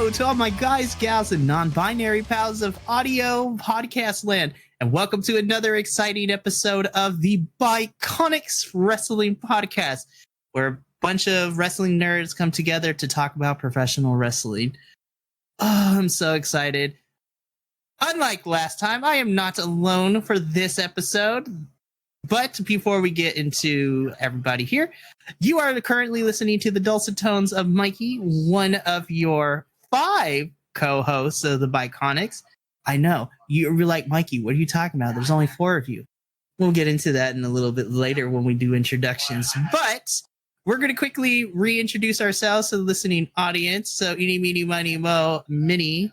Hello to all my guys, gals, and non-binary pals of audio podcast land, and welcome to another exciting episode of the Bi-Conics Wrestling Podcast, where a bunch of wrestling nerds come together to talk about professional wrestling. Oh, I'm so excited. Unlike last time, I am not alone for this episode. But before we get into everybody here, you are currently listening to the dulcet tones of Mikey, one of your 5 co-hosts of the Bi-Conics. I know, you're like, Mikey, what are you talking about? There's only 4 of you. We'll get into that in a little bit later when we do introductions. But we're going to quickly reintroduce ourselves to the listening audience. So, eeny, meeny, miny, mo, Minnie.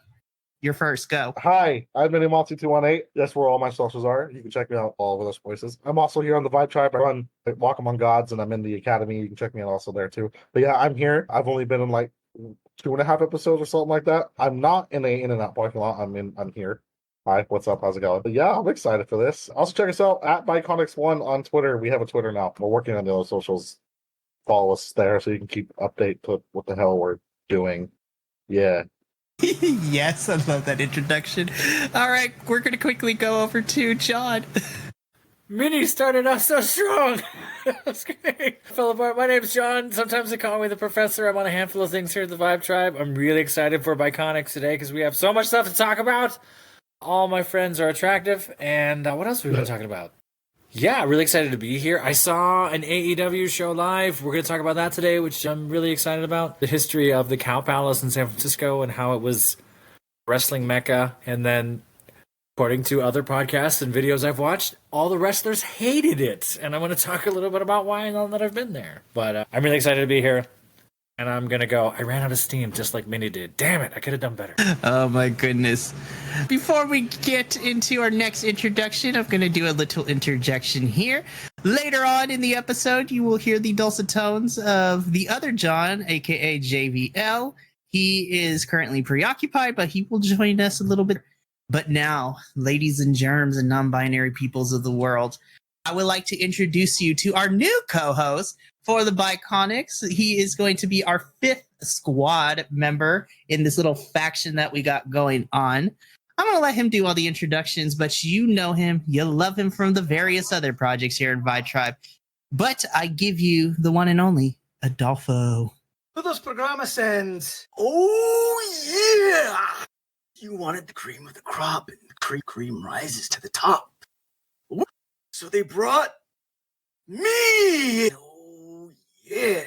You're first. Go. Hi, I'm MiniMonty218. That's where all my socials are. You can check me out all over those places. I'm also here on the Vibe Tribe. I run Walk Among Gods, and I'm in the Academy. You can check me out also there too. But yeah, I'm here. I've only been in like 2.5 episodes or something like that. I'm not in a in and out parking lot. I'm here. Hi, what's up? How's it going? But yeah, I'm excited for this. Also check us out at Bi-Conics1 on Twitter. We have a Twitter now. We're working on the other socials. Follow us there so you can keep update to what the hell we're doing. Yeah. Yes, I love that introduction. All right, we're going to quickly go over to John. Minnie started off so strong. That's great. Fellow Bart, my name's John. Sometimes they call me the professor. I'm on a handful of things here at the Vibe Tribe. I'm really excited for Bi-Conics today because we have so much stuff to talk about. All my friends are attractive. And what else have we been talking about? Yeah, really excited to be here. I saw an AEW show live. We're going to talk about that today, which I'm really excited about. The history of the Cow Palace in San Francisco and how it was wrestling mecca. And then, according to other podcasts and videos I've watched, all the wrestlers hated it. And I'm going to talk a little bit about why now that I've been there. But I'm really excited to be here. And I'm going to go. I ran out of steam just like Minnie did. Damn it, I could have done better. Oh my goodness. Before we get into our next introduction, I'm going to do a little interjection here. Later on in the episode, you will hear the dulcet tones of the other John, aka JVL. He is currently preoccupied, but he will join us a little bit. But now, ladies and germs and non-binary peoples of the world, I would like to introduce you to our new co-host for the Bi-Conics. He is going to be our 5th squad member in this little faction that we got going on. I'm going to let him do all the introductions, but you know him. You love him from the various other projects here in Vibe Tribe. But I give you the one and only Adolfo. Todos programas and oh yeah! You wanted the cream of the crop, and the cream rises to the top. So they brought me. Oh yeah!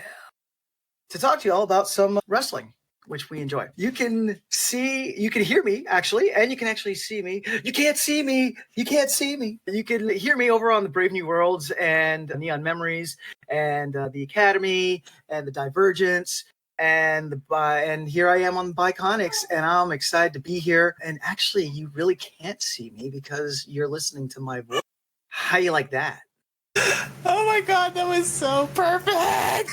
To talk to you all about some wrestling, which we enjoy. You can hear me actually, and you can actually see me. You can't see me. You can hear me over on the Brave New Worlds and Neon Memories and the Academy and the Divergence. And here I am on Bi-Conics, and I'm excited to be here. And actually, you really can't see me because you're listening to my voice. How you like that? Oh my god, that was so perfect!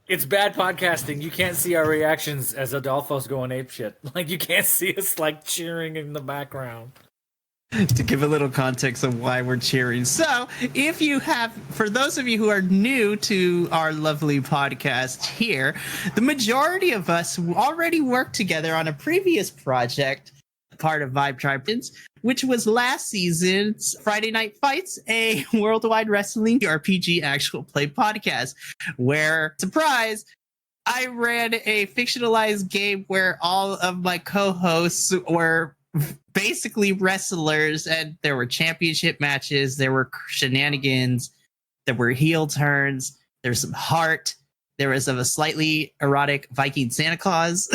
It's bad podcasting. You can't see our reactions as Adolfo's going apeshit. Like, you can't see us, like, cheering in the background. To give a little context of why we're cheering. So, for those of you who are new to our lovely podcast here, the majority of us already worked together on a previous project, part of Vibe Tribe, which was last season's Friday Night Fights, a worldwide wrestling RPG actual play podcast, where, surprise, I ran a fictionalized game where all of my co-hosts were basically wrestlers, and there were championship matches, there were shenanigans, there were heel turns, there was some heart, there was a slightly erotic Viking Santa Claus.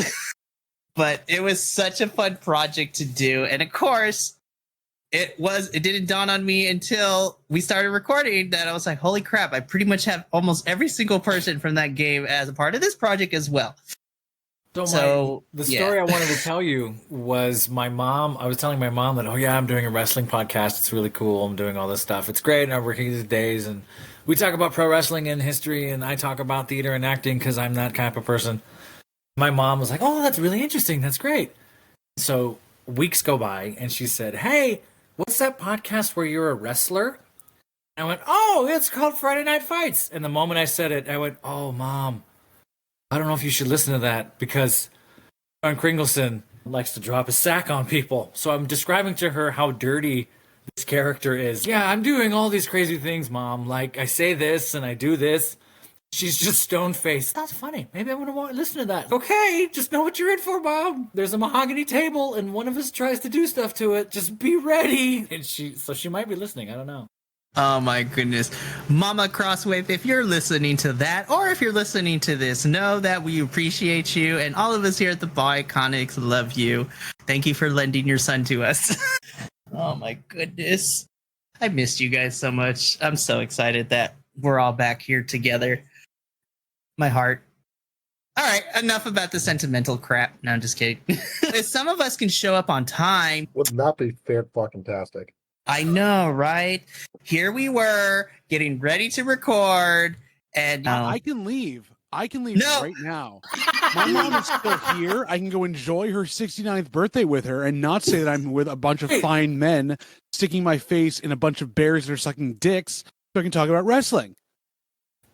But it was such a fun project to do. And of course, it didn't dawn on me until we started recording that I was like, holy crap, I pretty much have almost every single person from that game as a part of this project as well. The story I wanted to tell you was my mom. I was telling my mom that, oh yeah, I'm doing a wrestling podcast. It's really cool. I'm doing all this stuff. It's great. And I'm working these days. And we talk about pro wrestling and history. And I talk about theater and acting because I'm that type of person. My mom was like, oh, that's really interesting. That's great. So weeks go by, and she said, hey, what's that podcast where you're a wrestler? I went, oh, it's called Friday Night Fights. And the moment I said it, I went, oh, Mom, I don't know if you should listen to that because John Kringleson likes to drop a sack on people. So I'm describing to her how dirty this character is. Yeah, I'm doing all these crazy things, Mom. Like, I say this and I do this. She's just stone-faced. That's funny. Maybe I want to listen to that. Okay, just know what you're in for, Mom. There's a mahogany table, and one of us tries to do stuff to it. Just be ready. And she might be listening. I don't know. Oh my goodness. Mama Crosswave, if you're listening to that, or if you're listening to this, know that we appreciate you, and all of us here at the Bi-Conics love you. Thank you for lending your son to us. Oh my goodness. I missed you guys so much. I'm so excited that we're all back here together. My heart. All right, enough about the sentimental crap. No, I'm just kidding. If some of us can show up on time. Would that be fan-fucking-tastic? I know, right? Here we were, getting ready to record, and... I can leave. I can leave right now. My mom is still here. I can go enjoy her 69th birthday with her and not say that I'm with a bunch of fine men sticking my face in a bunch of bears that are sucking dicks so I can talk about wrestling.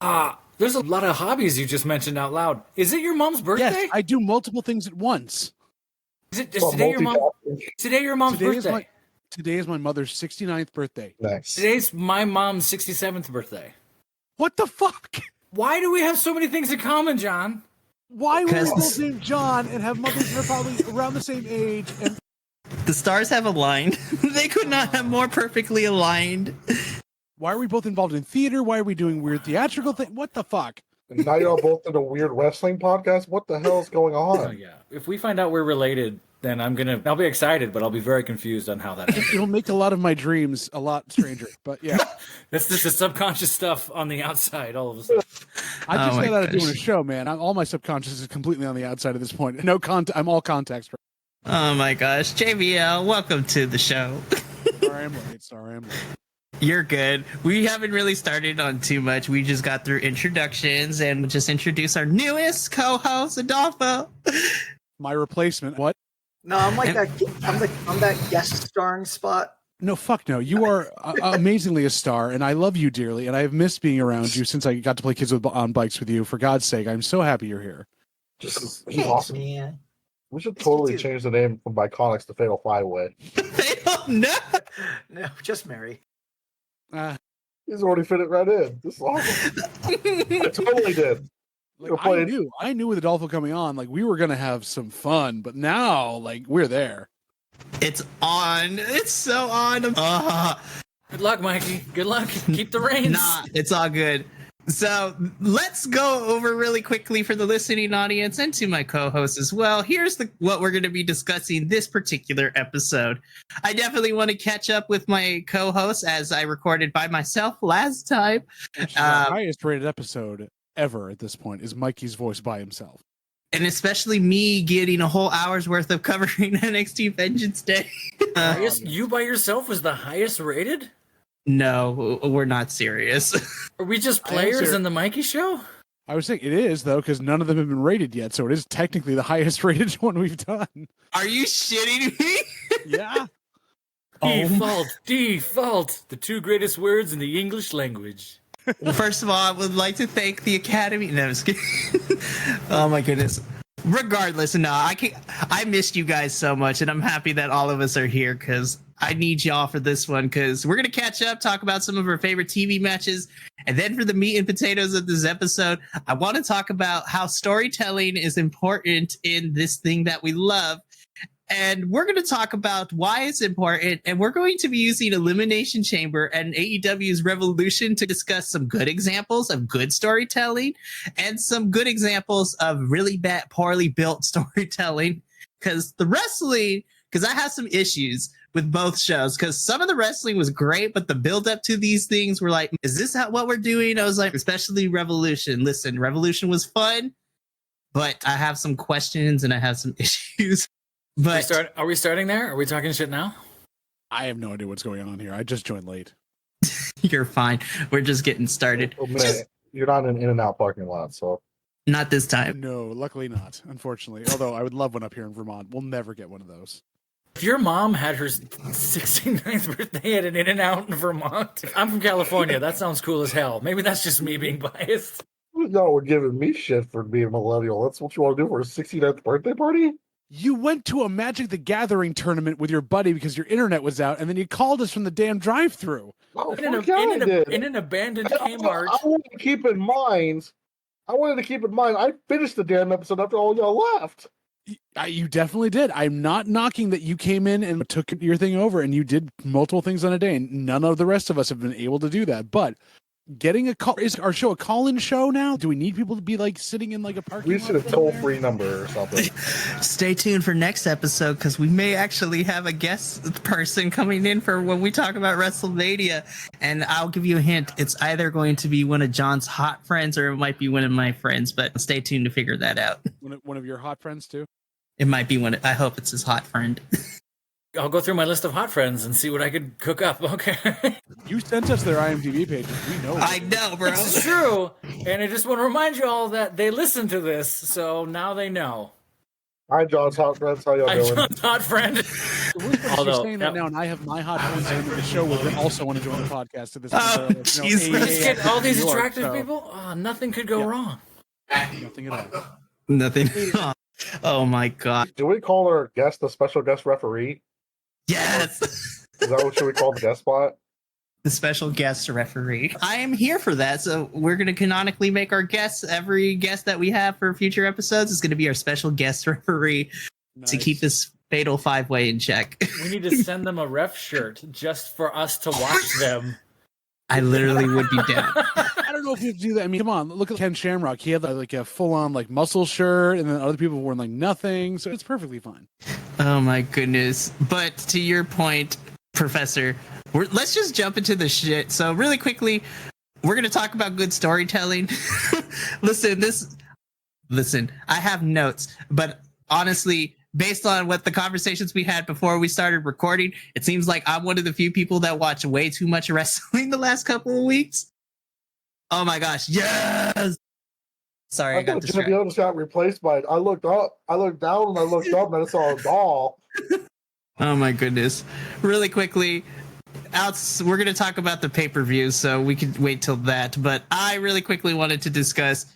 There's a lot of hobbies you just mentioned out loud. Is it your mom's birthday? Yes, I do multiple things at once. Is today your mom's birthday? Today is my mother's 69th birthday. Nice. Today's my mom's 67th birthday. What the fuck? Why do we have so many things in common, John? Why would we both name John and have mothers that are probably around the same age? And the stars have aligned. They could not have more perfectly aligned. why are we both involved in theater? Why are we doing weird theatrical things? What the fuck? And now you're both in a weird wrestling podcast? What the hell is going on? Oh, yeah. If we find out we're related, then I'll be excited, but I'll be very confused on how that happens. It'll make a lot of my dreams a lot stranger, but yeah. That's just the subconscious stuff on the outside all of a sudden. I just got out of doing a show, man. All my subconscious is completely on the outside at this point. I'm all context. Oh my gosh. JBL, welcome to the show. Sorry, I'm late. You're good. We haven't really started on too much. We just got through introductions and just introduce our newest co-host, Adolfo. My replacement. What? No, I'm like that. I'm that guest starring spot. No, fuck no. You are amazingly a star, and I love you dearly, and I have missed being around you since I got to play kids on bikes with you. For God's sake, I'm so happy you're here. He's awesome. Man. We should totally change the name from Bi-Conics to Fatal Five-Way. No, just Mary. He's already fit it right in. This is awesome. I totally did. I knew with Adolfo coming on, like we were gonna have some fun, but now, like we're there. It's on. It's so on. Good luck, Mikey. Good luck. Keep the reins. Nah, it's all good. So let's go over really quickly for the listening audience and to my co-host as well. Here's what we're going to be discussing this particular episode. I definitely want to catch up with my co-host as I recorded by myself last time. The highest rated episode ever at this point is Mikey's voice by himself. And especially me getting a whole hour's worth of covering NXT Vengeance Day. You by yourself was the highest rated? No, we're not serious. Are we just players in the Mikey show? I was saying it is, though, because none of them have been rated yet, so it is technically the highest rated one we've done. Are you shitting me? Yeah. Default. The two greatest words in the English language. Well, first of all, I would like to thank the Academy. No, I'm just kidding. Oh my goodness. Regardless, no, I missed you guys so much, and I'm happy that all of us are here because I need y'all for this one because we're going to catch up, talk about some of our favorite TV matches, and then for the meat and potatoes of this episode, I want to talk about how storytelling is important in this thing that we love. And we're going to talk about why it's important, and we're going to be using Elimination Chamber and AEW's Revolution to discuss some good examples of good storytelling and some good examples of really bad, poorly built storytelling. Because I have some issues with both shows, because some of the wrestling was great, but the build up to these things were like, is this what we're doing? I was like, especially Revolution. Listen, Revolution was fun, but I have some questions and I have some issues. But are we starting there? Are we talking shit now? I have no idea what's going on here. I just joined late. You're fine. We're just getting started. Oh, man, you're not in In-N-Out parking lot, so. Not this time. No, luckily not, unfortunately. Although I would love one up here in Vermont. We'll never get one of those. If your mom had her 69th birthday at an In-N-Out in Vermont, I'm from California. That sounds cool as hell. Maybe that's just me being biased. Y'all were giving me shit for being a millennial. That's what you want to do for a 69th birthday party? You went to a Magic the Gathering tournament with your buddy because your internet was out, and then you called us from the damn drive-thru. Oh, In fuck yeah, I did. an abandoned I Kmart. wanted to keep in mind, I finished the damn episode after all y'all left. You definitely did. I'm not knocking that you came in and took your thing over, and you did multiple things on a day, and none of the rest of us have been able to do that. But getting a call, is our show a call-in show now? Do we need people to be like sitting in like a parking lot? We should have toll-free number or something. Stay tuned for next episode because we may actually have a guest person coming in for when we talk about WrestleMania. And I'll give you a hint. It's either going to be one of John's hot friends or it might be one of my friends, but stay tuned to figure that out. One of your hot friends too? It might be one. I hope it's his hot friend. I'll go through my list of hot friends and see what I could cook up. Okay. You sent us their IMDb pages. We know. I know, bro. It's true. And I just want to remind you all that they listen to this, so now they know. Hi, John's hot friends. How y'all I'm doing? John's hot friend. You're saying that now, and I have my hot friends in the show where also want to join the podcast at this point. Oh, Jesus. Just get all these New York, attractive so people. Oh, nothing could go wrong. Nothing at all. Nothing. Oh my god. Do we call our guest the special guest referee? Yes. Is that what should we call the guest spot? The special guest referee. I am here for that. So we're going to canonically make our guests, every guest that we have for future episodes is going to be our special guest referee to keep this fatal 5-way in check. We need to send them a ref shirt just for us to watch them. I literally would be down. I don't know if you do that. I mean, come on, look at Ken Shamrock. He had like a full-on like muscle shirt, and then other people wore like nothing. So it's perfectly fine. Oh my goodness. But to your point, Professor, let's just jump into the shit. So really quickly, we're going to talk about good storytelling. Listen, I have notes, but honestly, based on what the conversations we had before we started recording, it seems like I'm one of the few people that watch way too much wrestling the last couple of weeks. Oh my gosh, yes! Sorry, I got distracted. Just got replaced by. I looked up, I looked down, and I looked up, and I saw a doll. Oh my goodness! Really quickly, we're going to talk about the pay-per-view, so we can wait till that. But I really quickly wanted to discuss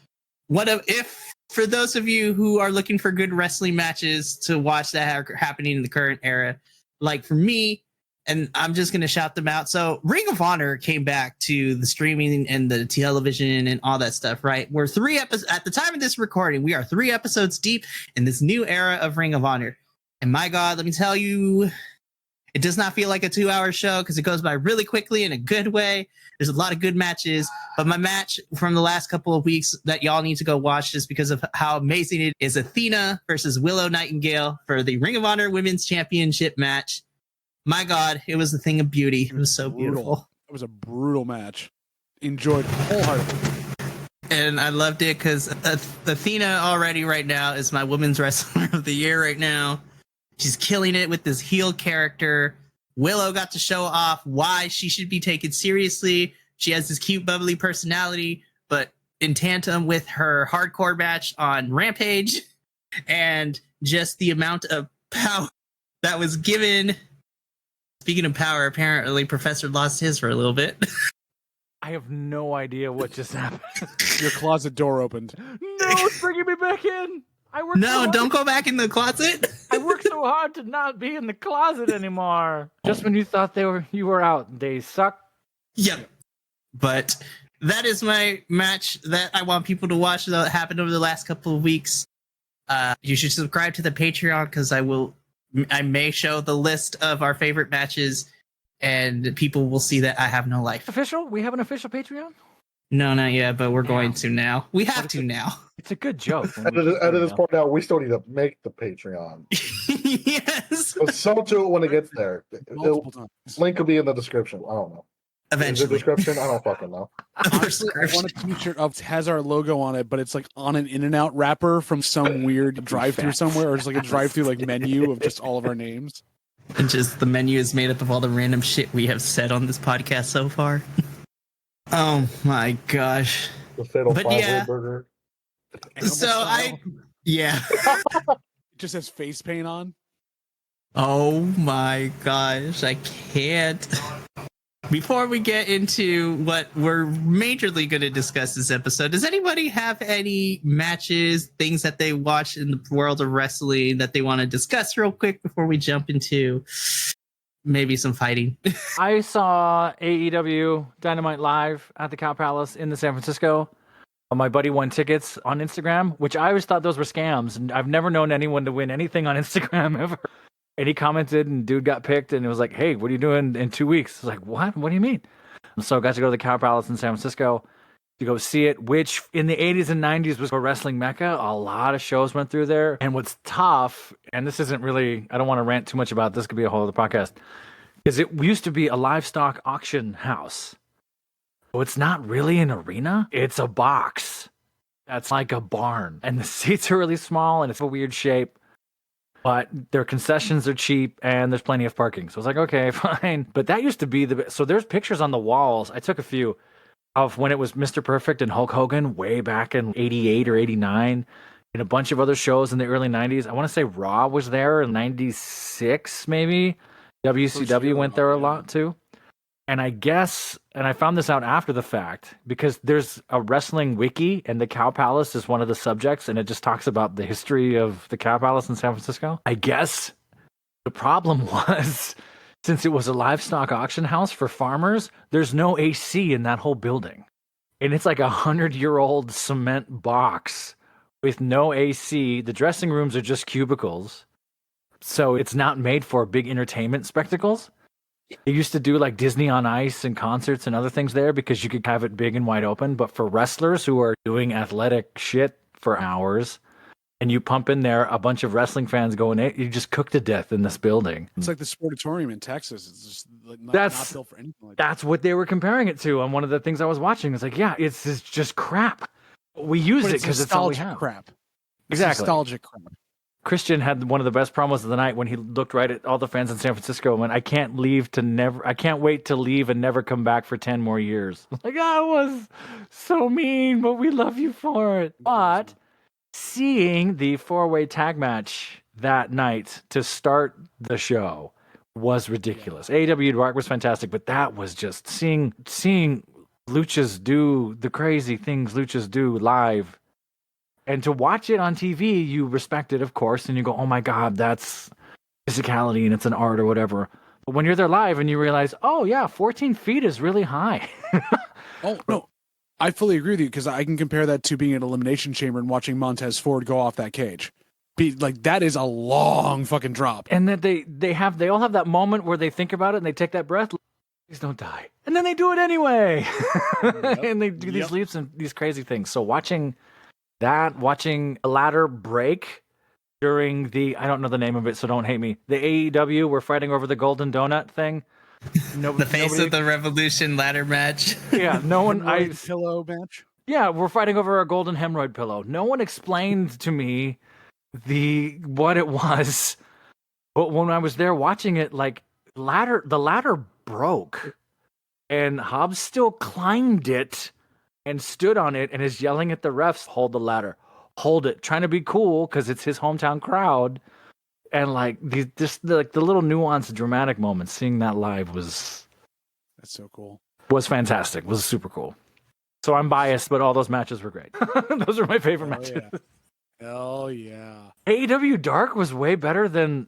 if for those of you who are looking for good wrestling matches to watch that are happening in the current era, like for me, and I'm just going to shout them out. So Ring of Honor came back to the streaming and the television and all that stuff, right? We're 3 episodes at the time of this recording. We are 3 episodes deep in this new era of Ring of Honor. And my God, let me tell you, it does not feel like a 2-hour show because it goes by really quickly in a good way. There's a lot of good matches, but my match from the last couple of weeks that y'all need to go watch just because of how amazing it is Athena versus Willow Nightingale for the Ring of Honor Women's Championship match. My God, it was a thing of beauty. It was so beautiful. It was a brutal match. Enjoyed wholeheartedly. And I loved it because Athena already right now is my Women's Wrestler of the Year right now. She's killing it with this heel character. Willow got to show off why she should be taken seriously. She has this cute, bubbly personality, but in tandem with her hardcore match on Rampage and just the amount of power that was given. Speaking of power, apparently Professor lost his for a little bit. I have no idea what just happened. Your closet door opened. No, it's bringing me back in. No, don't go back in the closet. I worked so hard to not be in the closet anymore. Just when you thought you were out, they suck. Yep. But that is my match that I want people to watch that happened over the last couple of weeks. You should subscribe to the Patreon because I may show the list of our favorite matches and people will see that I have no life. Official? We have an official Patreon? No, not yet, but we're going to now. We have to now. It's a good joke. Edit this part out. We still need to make the Patreon. Yes. But so to it when it gets there. Multiple times. Link will be in the description. I don't know. Eventually. Is it description? I don't fucking know. Honestly, I want a t-shirt up has our logo on it, but it's like on an In-N-Out wrapper from some weird drive-through somewhere, or just like a drive-through like menu of just all of our names. And just the menu is made up of all the random shit we have said on this podcast so far. Oh my gosh. The fatal But 5-way yeah. burger. So yeah. It just has face paint on. Oh my gosh, I can't. Before we get into what we're majorly going to discuss this episode, does anybody have any matches, things that they watch in the world of wrestling that they want to discuss real quick before we jump into maybe some fighting? I saw AEW Dynamite live at the Cow Palace in the San Francisco. My buddy won tickets on Instagram, which I always thought those were scams, and I've never known anyone to win anything on Instagram ever. And he commented, and dude got picked, and it was like, "Hey, what are you doing in 2 weeks?" I was like, "What? What do you mean?" So I got to go to the Cow Palace in San Francisco to go see it, which in the 80s and 90s was a wrestling mecca. A lot of shows went through there. And what's tough, and this isn't really, I don't want to rant too much about this, could be a whole other podcast, is it used to be a livestock auction house. So it's not really an arena. It's a box. That's like a barn. And the seats are really small, and it's a weird shape. But their concessions are cheap, and there's plenty of parking. So I was like, okay, fine. But that used to be so there's pictures on the walls. I took a few of when it was Mr. Perfect and Hulk Hogan way back in 88 or 89, and a bunch of other shows in the early 90s. I want to say Raw was there in 96, maybe. WCW went there a lot too. And I guess, and I found this out after the fact, because there's a wrestling wiki, and the Cow Palace is one of the subjects, and it just talks about the history of the Cow Palace in San Francisco. I guess the problem was, since it was a livestock auction house for farmers, there's no AC in that whole building. And it's like 100-year-old cement box with no AC. The dressing rooms are just cubicles. So it's not made for big entertainment spectacles. They used to do like Disney on Ice and concerts and other things there because you could have it big and wide open. But for wrestlers who are doing athletic shit for hours, and you pump in there a bunch of wrestling fans going, you just cook to death in this building. It's like the Sportatorium in Texas. It's just not built for anything like that. That's what they were comparing it to on one of the things I was watching. It's like, yeah, it's just crap. We use it because it's all we have. Crap. Exactly. Nostalgic crap. Christian had one of the best promos of the night when he looked right at all the fans in San Francisco and went, I can't wait to leave and never come back for 10 more years. Like, that was so mean, but we love you for it. But seeing the 4-way tag match that night to start the show was ridiculous. AEW Dark was fantastic, but that was just seeing luchas do the crazy things luchas do live. And to watch it on TV, you respect it, of course, and you go, oh my God, that's physicality and it's an art or whatever. But when you're there live and you realize, oh yeah, 14 feet is really high. Oh, no. I fully agree with you because I can compare that to being in an elimination chamber and watching Montez Ford go off that cage. Like, that is a long fucking drop. And then they all have that moment where they think about it and they take that breath. Please don't die. And then they do it anyway. Yep. And they do these leaps and these crazy things. So watching a ladder break during I don't know the name of it, so don't hate me. The AEW were fighting over the golden donut thing. The face of the Revolution ladder match. Yeah, no one. Pillow match. Yeah, we're fighting over a golden hemorrhoid pillow. No one explained to me what it was. But when I was there watching it, like the ladder broke, and Hobbs still climbed it and stood on it and is yelling at the refs, hold the ladder, hold it, trying to be cool because it's his hometown crowd. And like the little nuanced dramatic moments, seeing that live that's so cool. Was fantastic. Was super cool. So I'm biased, but all those matches were great. Those are my favorite matches. Oh yeah. AEW Dark was way better than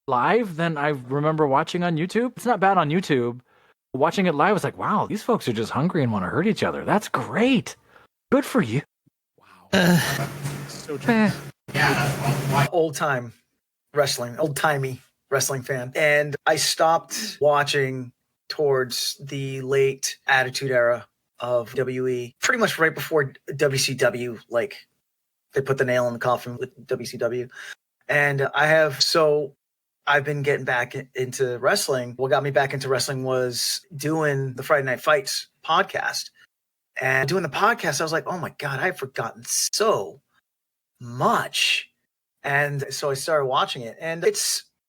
live than I remember watching on YouTube. It's not bad on YouTube. Watching it live, I was like, wow, these folks are just hungry and want to hurt each other. That's great. Good for you. Wow. So true. Old-timey wrestling fan. And I stopped watching towards the late Attitude Era of WWE, pretty much right before WCW, like they put the nail in the coffin with WCW. And I've been getting back into wrestling. What got me back into wrestling was doing the Friday Night Fights podcast. And doing the podcast, I was like, oh my God, I've forgotten so much. And so I started watching it. And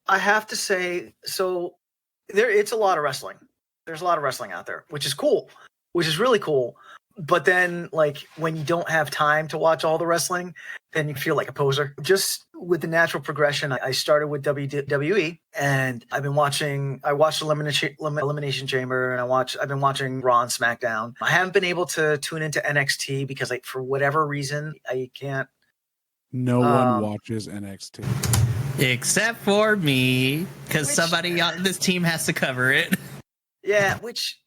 I have to say, it's a lot of wrestling. There's a lot of wrestling out there, which is cool, which is really cool. But then, like, when you don't have time to watch all the wrestling, then you feel like a poser. Just with the natural progression, I started with WWE, and I've been watching. I watched Elimination Chamber, and I've been watching Raw and SmackDown. I haven't been able to tune into NXT because, like, for whatever reason, I can't. No one watches NXT except for me, because somebody on this team has to cover it. Yeah, which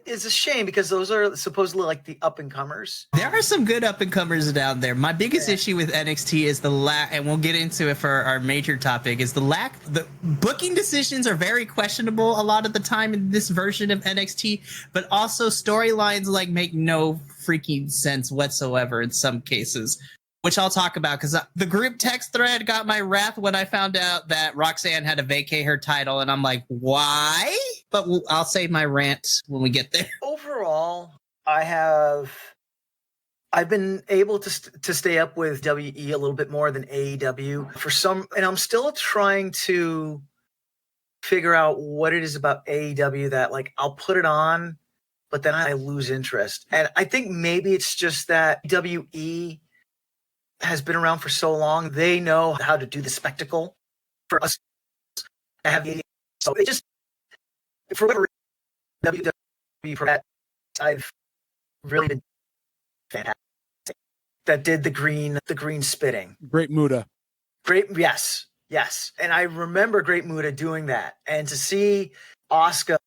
is a shame because those are supposedly like the up and comers. There are some good up and comers down there. My biggest issue with NXT is the lack, and we'll get into it for our major topic, is the lack. The booking decisions are very questionable a lot of the time in this version of NXT, but also storylines like make no freaking sense whatsoever in some cases, which I'll talk about because the group text thread got my wrath when I found out that Roxanne had to vacate her title, and I'm like, why? But I'll save my rant when we get there. Overall, I've been able to stay up with WE a little bit more than AEW and I'm still trying to figure out what it is about AEW that, like, I'll put it on, but then I lose interest. And I think maybe it's just that WE has been around for so long. They know how to do the spectacle for us to have. So it just, for whatever WWE for that, I've really been fantastic. That did the green spitting. Great Muda. Yes. And I remember Great Muda doing that. And to see Asuka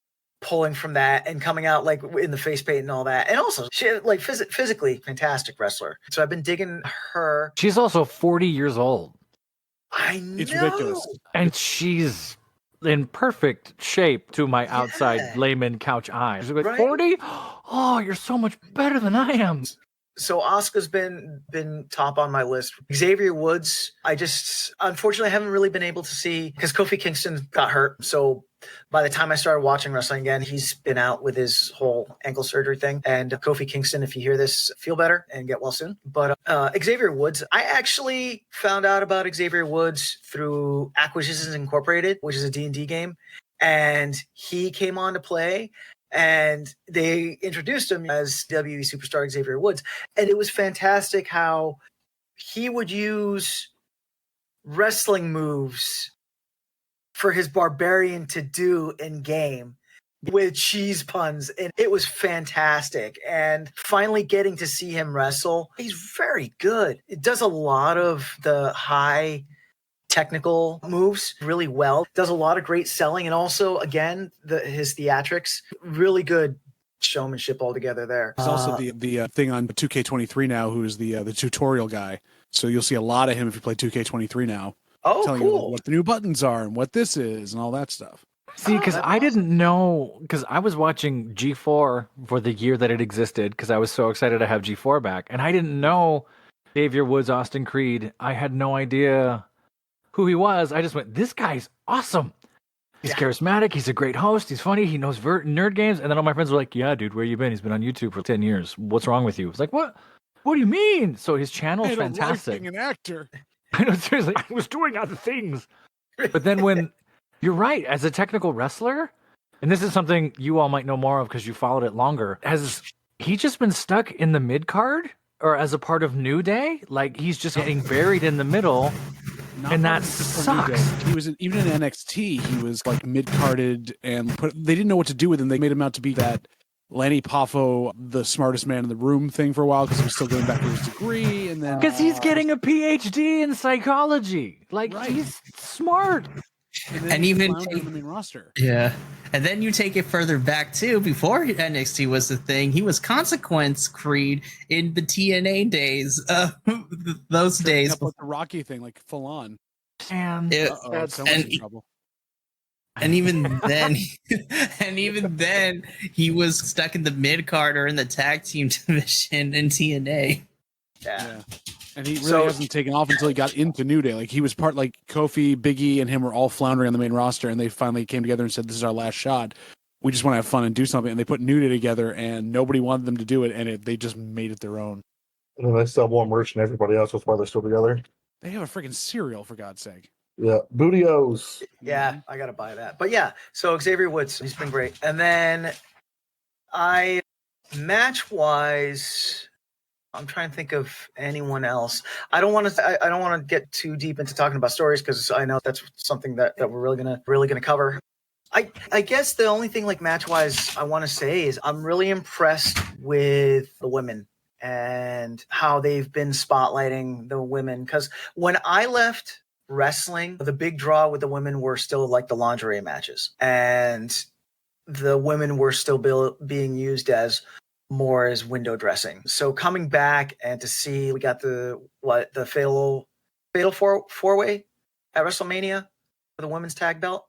pulling from that and coming out like in the face paint and all that, and also she like physically fantastic wrestler. So I've been digging her. She's also 40 years old. I know. It's ridiculous. And she's in perfect shape to my outside layman couch eyes. She's like, Right? 40? Oh, you're so much better than I am. So Asuka's been top on my list. Xavier Woods, I just unfortunately haven't really been able to see because Kofi Kingston got hurt. So by the time I started watching wrestling again, he's been out with his whole ankle surgery thing. And Kofi Kingston, if you hear this, feel better and get well soon. But Xavier Woods, I actually found out about Xavier Woods through Acquisitions Incorporated, which is a D&D game. And he came on to play. And they introduced him as WWE superstar Xavier Woods. And it was fantastic how he would use wrestling moves for his barbarian to do in game with cheese puns. And it was fantastic. And finally getting to see him wrestle, he's very good. It does a lot of the high technical moves really well, does a lot of great selling, and also again his theatrics, really good showmanship altogether there. There's also the thing on 2K23 now, who is the tutorial guy, so you'll see a lot of him if you play 2K23 now. Telling you what the new buttons are and what this is and all that stuff. See, because I didn't know, because I was watching G4 for the year that it existed, because I was so excited to have G4 back, and I didn't know Xavier Woods, Austin Creed. I had no idea who he was. I just went, this guy's awesome. He's charismatic. He's a great host. He's funny. He knows nerd games. And then all my friends were like, yeah, dude, where you been? He's been on YouTube for 10 years. What's wrong with you? It's like, what? What do you mean? So his channel's fantastic. Being an actor. I know, seriously. I was doing other things. But then when, you're right, as a technical wrestler, and this is something you all might know more of because you followed it longer, has he just been stuck in the mid-card? Or as a part of New Day? Like, he's just getting buried in the middle. And that sucks. He was even in NXT. He was like mid-carded, and they didn't know what to do with him. They made him out to be that Lanny Poffo, the smartest man in the room thing for a while because he was still going back to his degree, and then because he's getting a PhD in psychology. Like he's smart. And even on the main roster. Yeah. And then you take it further back too. Before NXT was the thing, he was Consequence Creed in the TNA days. Those days. Up with the Rocky thing, like full on. And even then, he was stuck in the mid card or in the tag team division in TNA. Yeah. And he really hasn't taken off until he got into New Day. Like he was part, like Kofi, Big E, and him were all floundering on the main roster, and they finally came together and said, "This is our last shot. We just want to have fun and do something." And they put New Day together, and nobody wanted them to do it, and they just made it their own. And then they sell more merch than everybody else. That's why they're still together. They have a freaking cereal, for God's sake. Yeah, Bootios. Yeah, I gotta buy that. But yeah, so Xavier Woods, he's been great. And then match wise, I'm trying to think of anyone else. I don't want to. I don't want to get too deep into talking about stories because I know that's something that we're really gonna cover. I guess the only thing like match wise I want to say is I'm really impressed with the women and how they've been spotlighting the women, because when I left wrestling, the big draw with the women were still like the lingerie matches, and the women were still being used as more as window dressing. So coming back and to see we got the fatal four way at WrestleMania for the women's tag belt.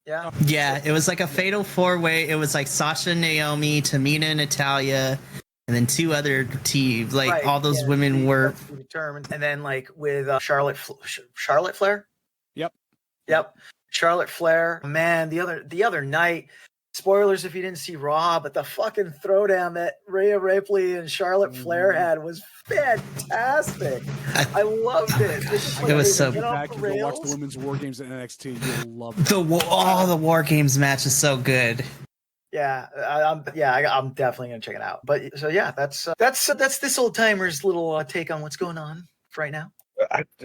Yeah. Yeah, it was like a fatal 4-way. It was like Sasha, Naomi, Tamina, and Natalia, and then 2 other teams. Like Right, all those yeah, women were to be determined. And then like with Charlotte Flair. Yep. Charlotte Flair. Man, the other night. Spoilers if you didn't see Raw, but the fucking throwdown that Rhea Ripley and Charlotte Flair had was fantastic. I loved it. It was so Back and go watch the women's war games at NXT. You'll love it. the War Games match is so good. Yeah, I'm definitely gonna check it out. But so yeah, that's this old timer's little take on what's going on right now.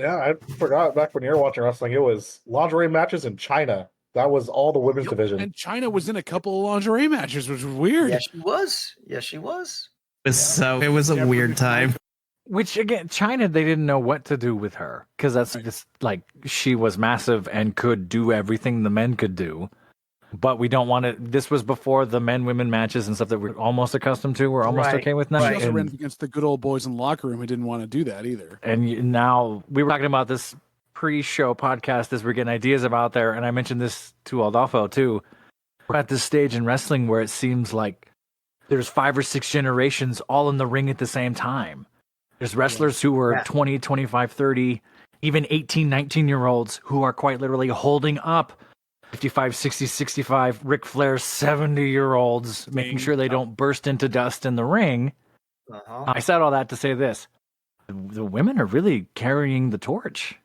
I forgot back when you were watching wrestling, it was lingerie matches in China. That was all the women's division. And China was in a couple of lingerie matches, which was weird. Yes, she was. It was a weird time. Which again, China, they didn't know what to do with her because that's just like she was massive and could do everything the men could do. But we don't want to. This was before the men-women matches and stuff that we're almost accustomed to. We're almost okay with now. She also ran against the good old boys in the locker room who didn't want to do that either. And now we were talking about this pre-show podcast as we're getting ideas about there, and I mentioned this to Adolfo too. We're at this stage in wrestling where it seems like there's 5 or 6 generations all in the ring at the same time. There's wrestlers who are 20, 25, 30, even 18, 19-year-olds who are quite literally holding up 55, 60, 65, Ric Flair 70-year-olds, making sure they don't burst into dust in the ring. I said all that to say this. The women are really carrying the torch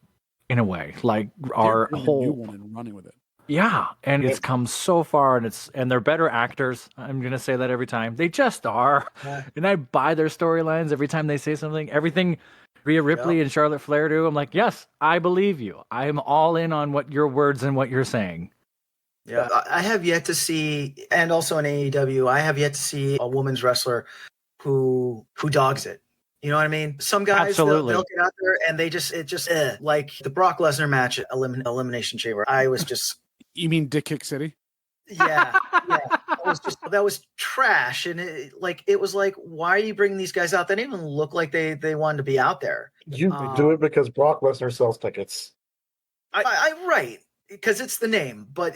in a way. Like our whole... new one and running with it. Yeah, and it's come so far, and they're better actors. I'm gonna say that every time. They just are, and I buy their storylines every time they say something. Everything Rhea Ripley and Charlotte Flair do, I'm like, yes, I believe you. I'm all in on what your words and what you're saying. Yeah, I have yet to see, and also in AEW, I have yet to see a women's wrestler who dogs it. You know what I mean? Some guys they'll get out there and they just like the Brock Lesnar match at Elimination Chamber. I was just. You mean Dick Kick City? Yeah. That was trash, and it was like, why are you bringing these guys out? They didn't even look like they wanted to be out there. You do it because Brock Lesnar sells tickets. I right, because it's the name, but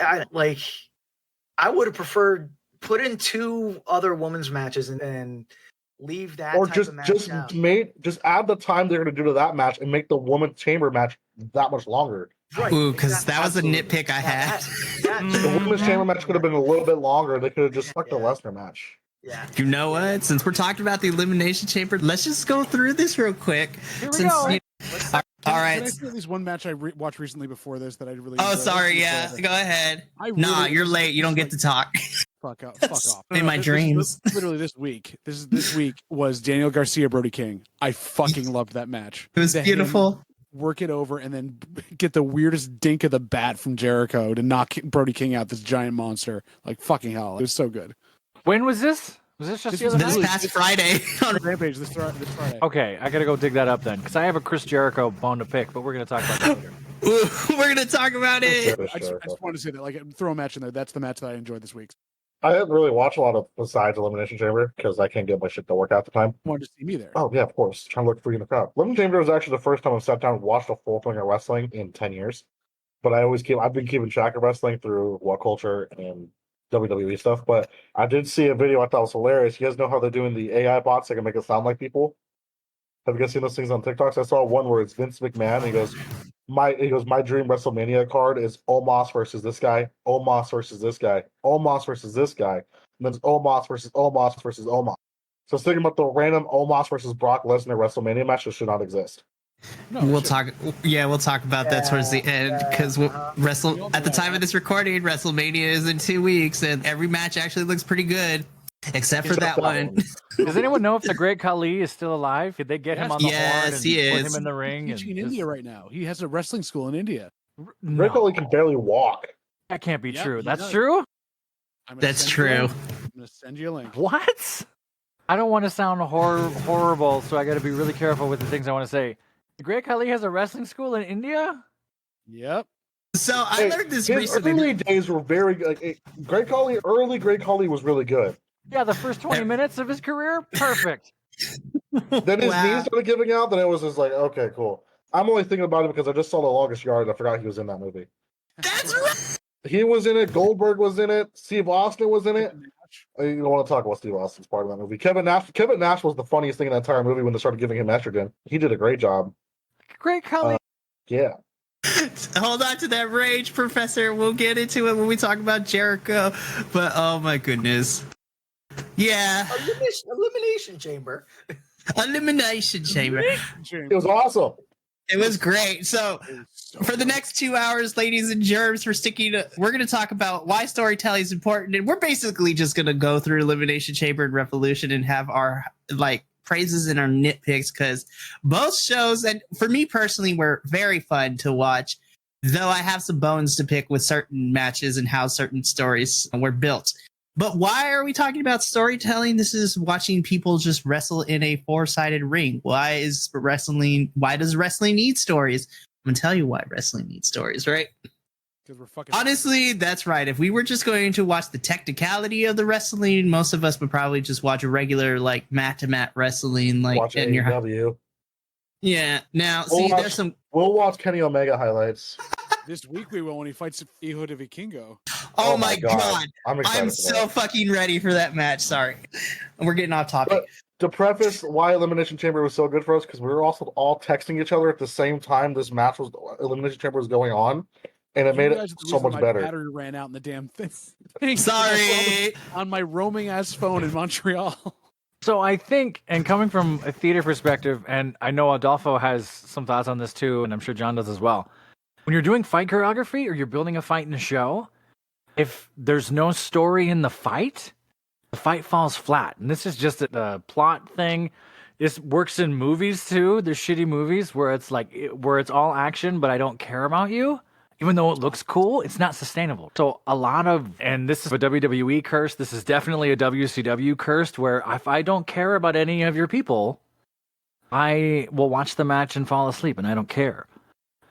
I would have preferred put in 2 other women's matches and leave that or type just of match just out. just add the time they're going to do to that match and make the women's chamber match that much longer. Right, Ooh, because that was a nitpick I had. The women's chamber match could have been a little bit longer. They could have just stuck the Lesnar match. Yeah. You know what? Since we're talking about the Elimination Chamber, let's just go through this real quick. Here we go. All right. Can I say at least one match I watched recently before this that I really Oh, enjoyed? sorry. Yeah, go ahead. Really, you're late. You don't get to talk. Fuck off. In my dreams. Literally this week. This week was Daniel Garcia, Brody King. I fucking loved that match. It was beautiful. Work it over and then get the weirdest dink of the bat from Jericho to knock Brody King out, this giant monster. Like fucking hell. It was so good. When was this? Was this just the other This night? past Friday. Rampage this Friday. Okay, I gotta go dig that up then, because I have a Chris Jericho bone to pick, but we're gonna talk about that later. We're going to talk about it. I just wanted to say that, like, throw a match in there. That's the match that I enjoyed this week. I didn't really watch a lot of besides Elimination Chamber because I can't get my shit to work out at the time. Wanted to see me there. Oh yeah, of course. Trying to look free in the crowd. Elimination Chamber was actually the first time I've sat down and watched a full thing of wrestling in 10 years. But I've been keeping track of wrestling through What Culture and WWE stuff. But I did see a video I thought was hilarious. You guys know how they're doing the AI bots that can make it sound like people? Have you guys seen those things on TikToks? I saw one where it's Vince McMahon. And he goes, my dream WrestleMania card is Omos versus this guy, Omos versus this guy, Omos versus this guy, and then it's Omos versus Omos versus Omos. So I was thinking about the random Omos versus Brock Lesnar WrestleMania match that should not exist. No, We'll talk about that towards the end because at the time of this recording, WrestleMania is in 2 weeks, and every match actually looks pretty good. Except for that one. Does anyone know if the Great Khali is still alive? Did they get him on the horn and he put is. him in the ring? He's teaching in India right now. He has a wrestling school in India. Rick Only can barely walk. That can't be Yep, true. he That's does. true? That's true. I'm going to send you a link. What? I don't want to sound horrible, so I got to be really careful with the things I want to say. The Great Khali has a wrestling school in India? Yep. So I learned this his recently. early days were very good. Great Khali, early Great Khali was really good. Yeah, the first 20 minutes of his career, perfect. Then his knees started giving out. Then it was just like, okay, cool. I'm only thinking about it because I just saw The Longest Yard. And I forgot he was in that movie. That's right. He was in it. Goldberg was in it. Steve Austin was in it. You don't want to talk about Steve Austin's part of that movie. Kevin Nash was the funniest thing in the entire movie when they started giving him estrogen. He did a great job. Great Khali. Yeah. Hold on to that rage, Professor. We'll get into it when we talk about Jericho. But oh my goodness. Yeah. Elimination Chamber. Elimination Chamber. It was awesome. It was great. So for the next 2 hours, ladies and germs, we're going to talk about why storytelling is important. And we're basically just going to go through Elimination Chamber and Revolution and have our praises and our nitpicks, because both shows, and for me personally, were very fun to watch, though I have some bones to pick with certain matches and how certain stories were built. But why are we talking about storytelling? This is watching people just wrestle in a four-sided ring. Why does wrestling need stories? I'm going to tell you why wrestling needs stories, right? Because we're fucking. Honestly, that's right. If we were just going to watch the technicality of the wrestling, most of us would probably just watch a regular mat-to-mat wrestling. Watch AEW. Yeah. Now, there's some... We'll watch Kenny Omega highlights. This week we will when he fights Hijo de Vikingo. Oh my God. I'm so fucking ready for that match. Sorry. We're getting off topic. But to preface why Elimination Chamber was so good for us, because we were also all texting each other at the same time this Elimination Chamber was going on, and it made it so much better. My battery ran out in the damn thing. Sorry. On my roaming ass phone in Montreal. So I think, and coming from a theater perspective, and I know Adolfo has some thoughts on this too, and I'm sure John does as well. When you're doing fight choreography or you're building a fight in a show, if there's no story in the fight falls flat. And this is just a plot thing. This works in movies too. There's shitty movies where it's where it's all action, but I don't care about you. Even though it looks cool, it's not sustainable. So and this is a WWE curse. This is definitely a WCW curse, where if I don't care about any of your people, I will watch the match and fall asleep, and I don't care.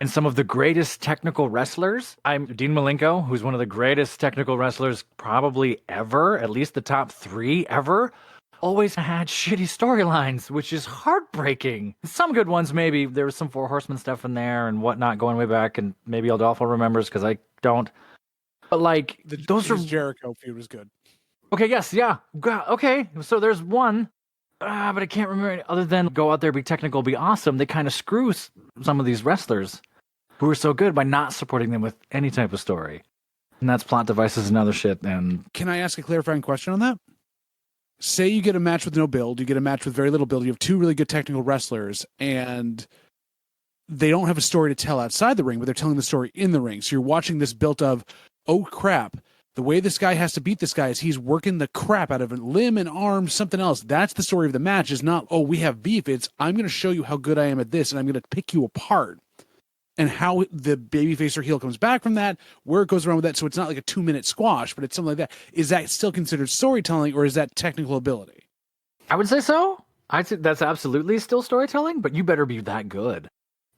And some of the greatest technical wrestlers, I'm Dean Malenko, who's one of the greatest technical wrestlers probably ever, at least the top 3 ever, always had shitty storylines, which is heartbreaking. Some good ones, maybe. There was some Four Horsemen stuff in there and whatnot going way back, and maybe Adolfo remembers because I don't. But those are... Jericho feud was good. Okay, yes, yeah. Okay, so there's one. But I can't remember, other than go out there, be technical, be awesome. They kind of screw some of these wrestlers who are so good by not supporting them with any type of story. And that's plot devices and other shit. And can I ask a clarifying question on that? Say you get a match with no build, you get a match with very little build, you have 2 really good technical wrestlers, and they don't have a story to tell outside the ring, but they're telling the story in the ring. So you're watching this built of, oh crap, the way this guy has to beat this guy is he's working the crap out of a limb and arm, something else. That's the story of the match. Is not, oh, we have beef. It's, I'm going to show you how good I am at this, and I'm going to pick you apart. And how the babyface or heel comes back from that, where it goes around with that. So it's not like a 2-minute squash, but it's something like that. Is that still considered storytelling, or is that technical ability? I would say so. I'd say that's absolutely still storytelling, but you better be that good.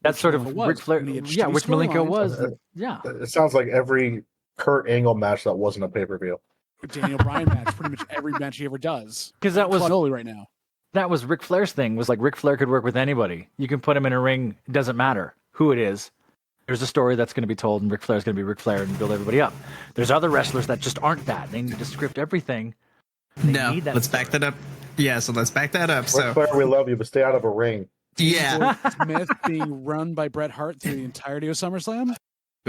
That's sort of Ric Flair. Yeah, which Malenko was. Yeah. It sounds like every Kurt Angle match that wasn't a pay-per-view. Daniel Bryan match, pretty much every match he ever does. Because that was Close right now. That was Ric Flair's thing. Was Ric Flair could work with anybody. You can put him in a ring. It doesn't matter who it is. There's a story that's going to be told, and Ric Flair's going to be Ric Flair and build everybody up. There's other wrestlers that just aren't that. They need to script everything. Let's back that up. Yeah, so let's back that up. Ric Flair, we love you, but stay out of a ring. Yeah. Smith being run by Bret Hart through the entirety of SummerSlam.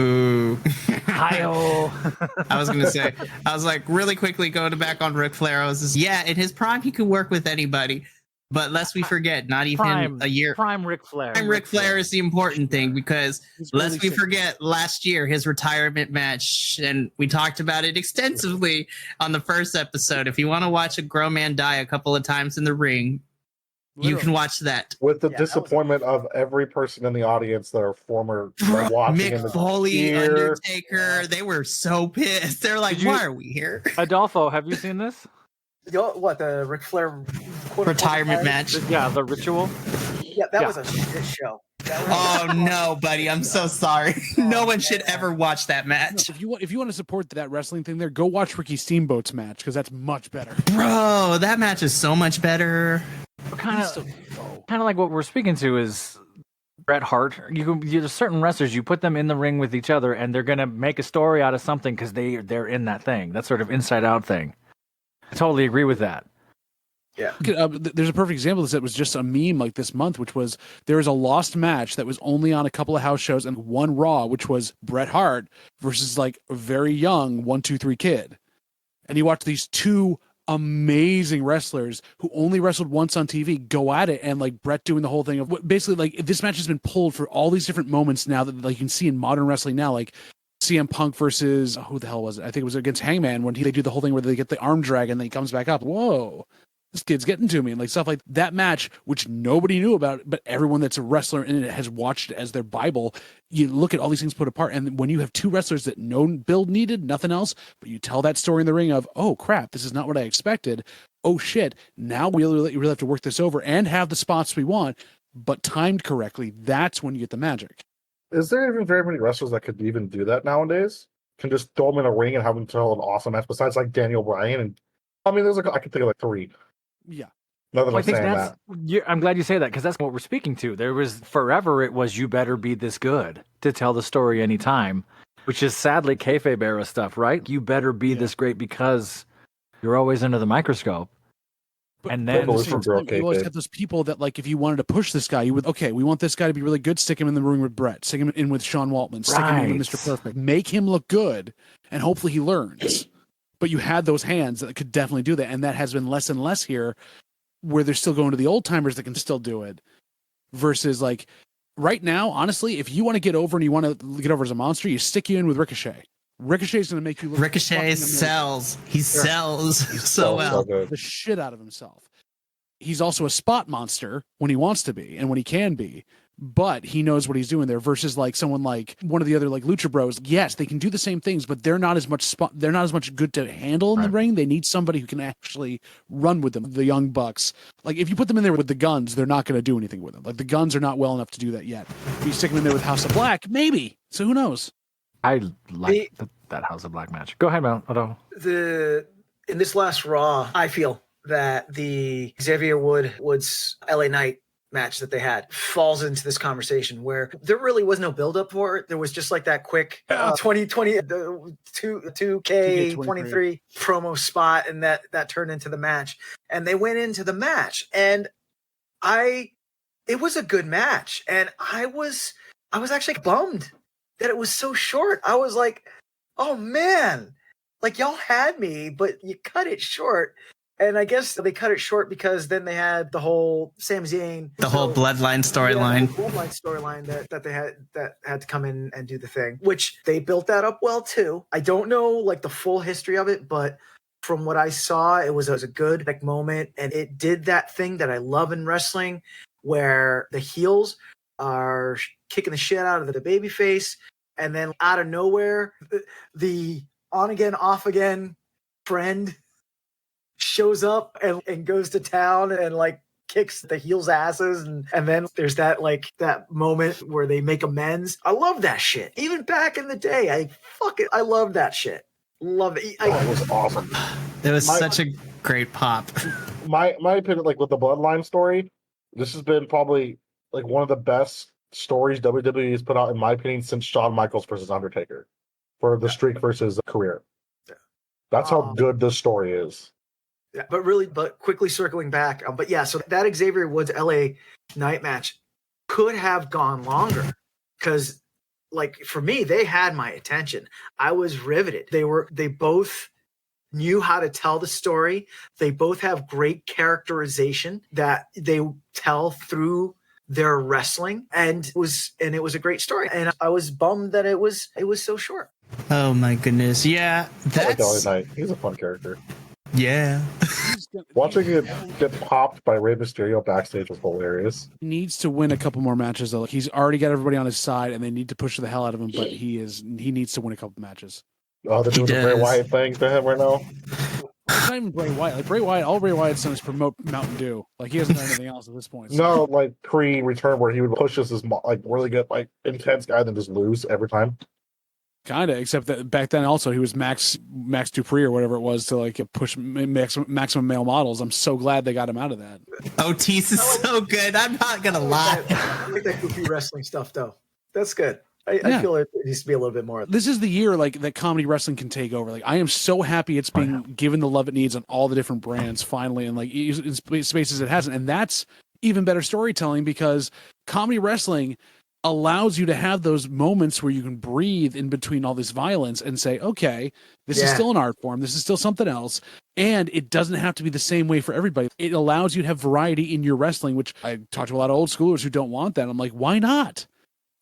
Ooh. Hi-oh. I was going to say, really quickly going back on Ric Flair, I was just, in his prime, he could work with anybody. But lest we forget, not even a year. Prime Ric Flair. Prime Ric Flair is the important thing because He's lest really we forget last year his retirement match, and we talked about it extensively on the first episode. If you want to watch a grown man die a couple of times in the ring, you can watch that. With the Yeah, disappointment of every person in the audience that are former watching in Mick the Foley, cheer. Undertaker, they were so pissed. They're like, why are we here? Adolfo, have you seen this? What, the Ric Flair Retirement match. Yeah, the ritual. Yeah, that Yeah. was a shit show. That was- Oh no, buddy! I'm so sorry. No one should ever watch that match, If you want to support that wrestling thing, there, go watch Ricky Steamboat's match because that's much better. bro. That match is so much better. Kind of like what we're speaking to is Bret Hart. There's certain wrestlers, you put them in the ring with each other, and they're gonna make a story out of something because they're in that thing. That sort of inside out thing. I totally agree with that. Yeah. There's a perfect example of this that was just a meme like this month, which was there was a lost match that was only on a couple of house shows and one Raw, which was Bret Hart versus like a very young 1-2-3 Kid. And you watch these two amazing wrestlers who only wrestled once on TV go at it, and like Bret doing the whole thing of basically like this match has been pulled for all these different moments now that like you can see in modern wrestling now, like CM Punk versus who the hell was it? I think it was against Hangman when they do the whole thing where they get the arm drag and then he comes back up. Whoa, this kid's getting to me, and like stuff like that match, which nobody knew about, but everyone that's a wrestler in it has watched it as their Bible. You look at all these things put apart, and when you have two wrestlers that no build needed, nothing else, but you tell that story in the ring of, oh crap, this is not what I expected. Oh shit, now we really have to work this over and have the spots we want, but timed correctly. That's when you get the magic. Is there even very many wrestlers that could even do that nowadays? Can just throw them in a ring and have them tell an awesome match besides like Daniel Bryan? And I mean, I can think of like three. Yeah. Now that Well, I I'm think saying that's. that. I'm glad you say that because that's what we're speaking to. There was forever. It was you better be this good to tell the story anytime, which is sadly kayfabe era stuff, right? You better be this great because you're always under the microscope. And then People listen for you always kayfabe. had those people that like if you wanted to push this guy, you would we want this guy to be really good, stick him in the ring with Brett, stick him in with Sean Waltman, stick him in with Mr. Perfect, make him look good, and hopefully he learns. But you had those hands that could definitely do that, and that has been less and less here, where they're still going to the old timers that can still do it, versus like right now, honestly, if you want to get over and you want to get over as a monster, you stick you in with Ricochet. Ricochet's going to make you look Ricochet fucking amazing. sells. He sells so well. good. The shit out of himself. He's also a spot monster when he wants to be and when he can be, but he knows what he's doing there versus like someone like one of the other like Lucha Bros. Yes, they can do the same things, but they're not as much good to handle in the ring. They need somebody who can actually run with them. The Young Bucks. Like if you put them in there with the Guns, they're not going to do anything with them. Like the Guns are not well enough to do that yet. If you stick them in there with House of Black, maybe. So who knows? I like that House of Black match. Go ahead, Mel. In this last Raw, I feel that the Xavier Woods LA Knight match that they had falls into this conversation where there really was no buildup for it. There was just like that quick 2020 2K23 promo spot, and that turned into the match. And they went into the match, and it was a good match, and I was actually bummed that it was so short. I was like, oh man, like y'all had me, but you cut it short. And I guess they cut it short because then they had the whole Sami Zayn, The whole bloodline storyline. Yeah, bloodline storyline that they had to come in and do the thing, which they built that up well too. I don't know like the full history of it, but from what I saw, it was a good like moment, and it did that thing that I love in wrestling, where the heels are kicking the shit out of the babyface, and then out of nowhere, the on again, off again friend shows up and goes to town and like kicks the heels' asses, and then there's that moment where they make amends. I love that shit. Even back in the day, I love that shit. Love it. It was awesome. It was such a great pop. My opinion, like with the bloodline story, this has been probably like one of the best stories WWE has put out, in my opinion, since Shawn Michaels versus Undertaker for the streak versus career. That's how good this story is. Yeah, but quickly circling back. But yeah, so that Xavier Woods LA Knight match could have gone longer because, like, for me, they had my attention. I was riveted. They both knew how to tell the story. They both have great characterization that they tell through their wrestling, and it was a great story. And I was bummed that it was so short. Oh my goodness. Yeah, I like LA that's Knight. He's a fun character. yeah. Watching it get popped by Rey Mysterio backstage was hilarious. He needs to win a couple more matches though. Like, he's already got everybody on his side, and they need to push the hell out of him. But he needs to win a couple matches. Oh, they're doing the Bray Wyatt thing to him right now. It's not even Bray Wyatt. Like Bray Wyatt, all Bray Wyatt's done is promote Mountain Dew. Like he hasn't done anything else at this point. So. No, like pre-return where he would push us as like really good, like intense guy, then just lose every time. Kinda, except that back then also he was Max Dupree or whatever it was to like push maximum male models. I'm so glad they got him out of that. Otis is so good. I'm not gonna lie. I like that goofy wrestling stuff though. That's good. I feel it needs to be a little bit more. This is the year like that comedy wrestling can take over. Like I am so happy it's being given the love it needs on all the different brands finally, and like in spaces it hasn't. And that's even better storytelling because comedy wrestling allows you to have those moments where you can breathe in between all this violence and say, okay, this is still an art form. This is still something else. And it doesn't have to be the same way for everybody. It allows you to have variety in your wrestling, which I talk to a lot of old schoolers who don't want that. I'm like, why not?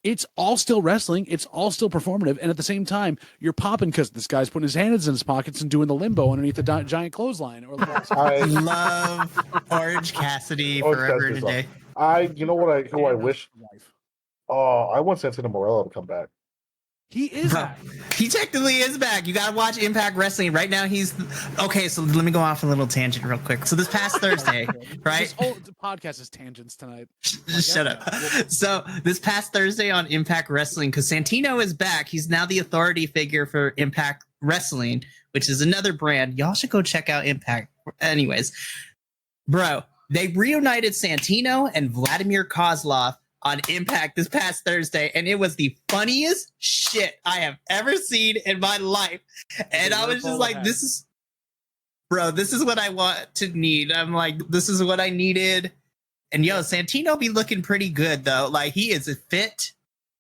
It's all still wrestling. It's all still performative. And at the same time, you're popping because this guy's putting his hands in his pockets and doing the limbo underneath the giant clothesline. Or I love Orange Cassidy forever and a day. You know what who I wish. Oh, I want Santino Morello to come back. He is back. He technically is back. You gotta watch Impact Wrestling. Right now he's okay, so let me go off a little tangent real quick. So this past Thursday, right? This whole podcast is tangents tonight. Just shut up. So this past Thursday on Impact Wrestling, because Santino is back, he's now the authority figure for Impact Wrestling, which is another brand. Y'all should go check out Impact. Anyways, bro, they reunited Santino and Vladimir Kozlov on Impact this past Thursday, and it was the funniest shit I have ever seen in my life. And I was just like, this is what I want to need. I'm like, this is what I needed. And yo, Santino be looking pretty good though. Like he is fit.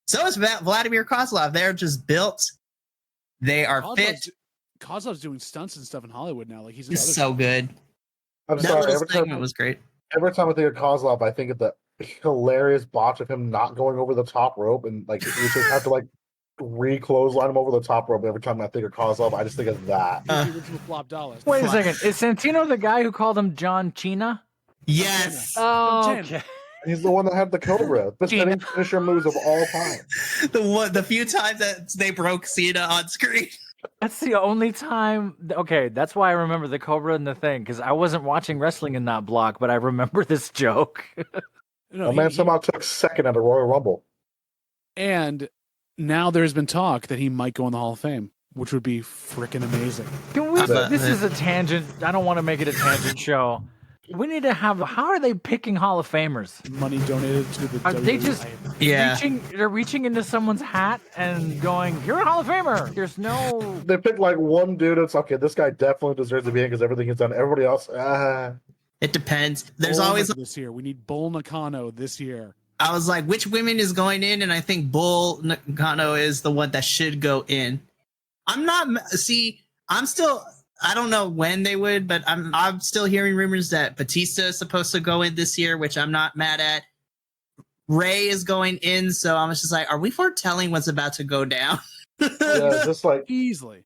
So is Vladimir Kozlov. They're just built. They are fit. Kozlov's doing stunts and stuff in Hollywood now. Like he's so good. I'm that sorry. little segment was great. Every time I think of Kozlov, I think of the hilarious botch of him not going over the top rope, and like we just have to like re-clothesline him over the top rope every time I think of Kozlov. I just think of that. Wait a second. Is Santino the guy who called him John Cena? Yes. Oh, okay. He's the one that had the Cobra. Best finisher moves of all time. The few times that they broke Cena on screen. That's the only time. Okay, that's why I remember the Cobra and the thing, because I wasn't watching wrestling in that block, but I remember this joke. No, man somehow took second at a Royal Rumble. And now there's been talk that he might go in the Hall of Fame, which would be freaking amazing. Can we? This is a tangent. I don't want to make it a tangent show. We need to have. How are they picking Hall of Famers? Money donated to the. Are they just reaching? They're reaching into someone's hat and going, "You're a Hall of Famer." There's no. They picked like one dude. It's okay. This guy definitely deserves to be in because everything he's done. Everybody else, It depends. There's always this year. We need Bull Nakano this year. I was like, which women is going in? And I think Bull Nakano is the one that should go in. I don't know when they would, but I'm still hearing rumors that Batista is supposed to go in this year, which I'm not mad at. Ray is going in, so I was just like, are we foretelling what's about to go down? Yeah, just like easily.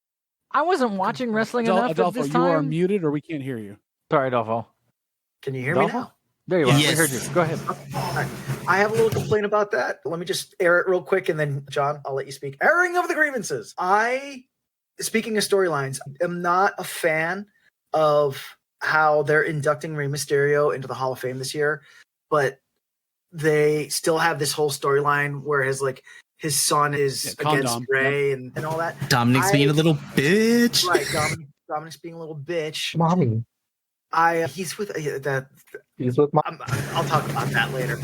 I wasn't watching wrestling enough Adolfo, at this time. You are muted or we can't hear you. Sorry, Adolfo. Can you hear me now? There you are. Yes. We heard you. Go ahead. All right. I have a little complaint about that. Let me just air it real quick, and then, John, I'll let you speak. Airing of the grievances. Speaking of storylines, am not a fan of how they're inducting Rey Mysterio into the Hall of Fame this year, but they still have this whole storyline where his son is against Rey and all that. Dominic's being a little bitch. Right, Dominic's being a little bitch. Mommy. He's with that. He's with Mommy. I'll talk about that later.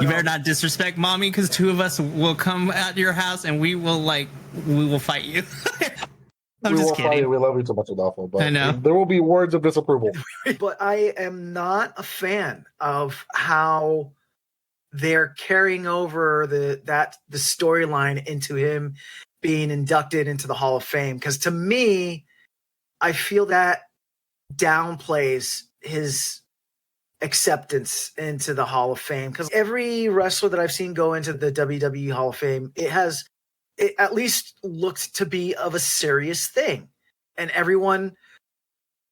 You better not disrespect Mommy, because two of us will come at your house and we will fight you. I'm just kidding. We love you so much, Adolfo, but I know. There will be words of disapproval. But I am not a fan of how they're carrying over the storyline into him being inducted into the Hall of Fame. Because to me, I feel that downplays his acceptance into the Hall of Fame, because every wrestler that I've seen go into the WWE Hall of Fame, it at least looked to be of a serious thing, and everyone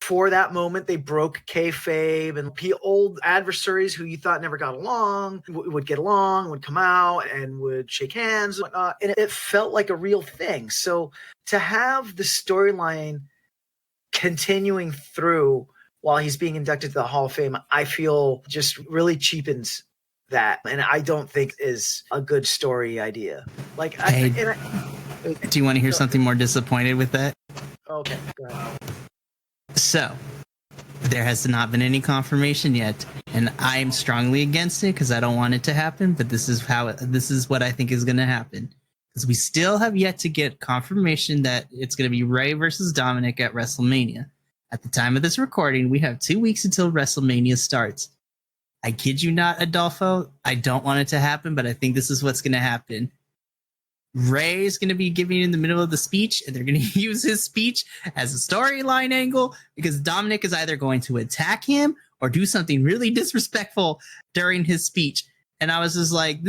for that moment they broke kayfabe, and old adversaries who you thought never got along would get along, would come out and would shake hands and whatnot, and it felt like a real thing. So to have the storyline continuing through while he's being inducted to the Hall of Fame, I feel just really cheapens that, and I don't think is a good story idea. Like, Hey, do you want to hear something more disappointed with that? Okay, go ahead. So, there has not been any confirmation yet, and I am strongly against it because I don't want it to happen. But this is what I think is going to happen, because we still have yet to get confirmation that it's going to be Rey versus Dominic at WrestleMania. At the time of this recording, we have 2 weeks until WrestleMania starts. I kid you not, Adolfo. I don't want it to happen, but I think this is what's going to happen. Rey is going to be giving in the middle of the speech, and they're going to use his speech as a storyline angle, because Dominic is either going to attack him or do something really disrespectful during his speech. And I was just like,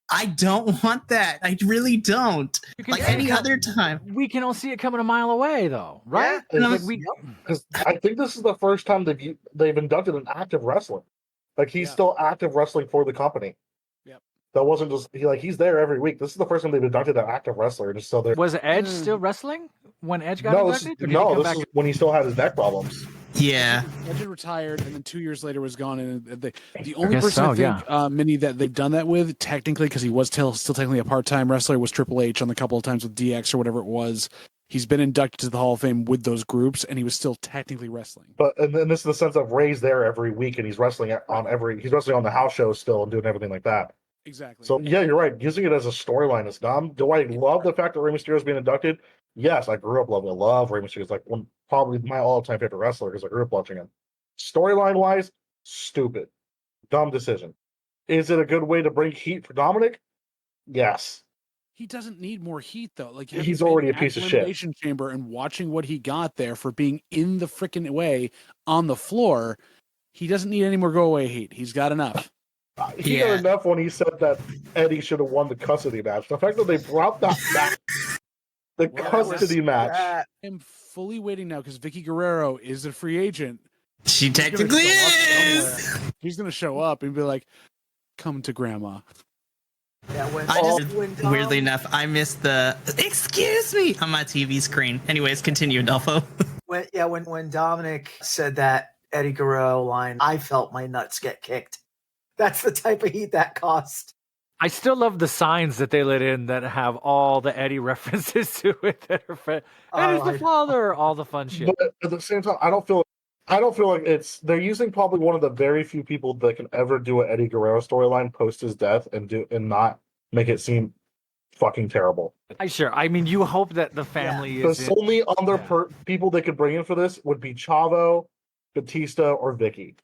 I don't want that. I really don't. Like any other time. We can all see it coming a mile away, though, right? Yeah, Like because I think this is the first time they've inducted an active wrestler. Like, he's still active wrestling for the company. Yep. That wasn't just he's there every week. This is the first time they've inducted an active wrestler, and just still there. Was Edge still wrestling when Edge got inducted? This is when he still had his neck problems. Yeah. Edge had retired, and then 2 years later was gone. And the only person I think, Minnie, that they've done that with, technically, because he was still technically a part-time wrestler, was Triple H on the couple of times with DX or whatever it was. He's been inducted to the Hall of Fame with those groups, and he was still technically wrestling. But and then this is the sense of Ray's there every week, and he's wrestling on the house shows still and doing everything like that. Exactly. So yeah, you're right. Using it as a storyline is dumb. Do I love the fact that Rey Mysterio is being inducted? Yes, I grew up loving. I love Rey Mysterio. It's like probably my all-time favorite wrestler because I grew up watching him. Storyline wise, stupid, dumb decision. Is it a good way to bring heat for Dominic? Yes. He doesn't need more heat, though. Like, he's already a piece of shit. Elimination Chamber and watching what he got there for being in the freaking way on the floor, he doesn't need any more go-away heat. He's got enough. He got enough when he said that Eddie should have won the custody match. The fact that they brought that back, the custody match. I'm fully waiting now because Vicky Guerrero is a free agent. She technically is. He's going to show up and be like, come to grandma. Yeah, weirdly enough, I missed the "excuse me" on my TV screen. Anyways, continue, Adolfo. when Dominic said that Eddie Guerrero line, I felt my nuts get kicked. That's the type of heat that cost. I still love the signs that they let in that have all the Eddie references to it. That are Eddie's the father, all the fun shit. But at the same time, I don't feel like they're using probably one of the very few people that can ever do an Eddie Guerrero storyline post his death and not make it seem fucking terrible. I mean, you hope that the family is. The only other people they could bring in for this would be Chavo, Batista, or Vicky.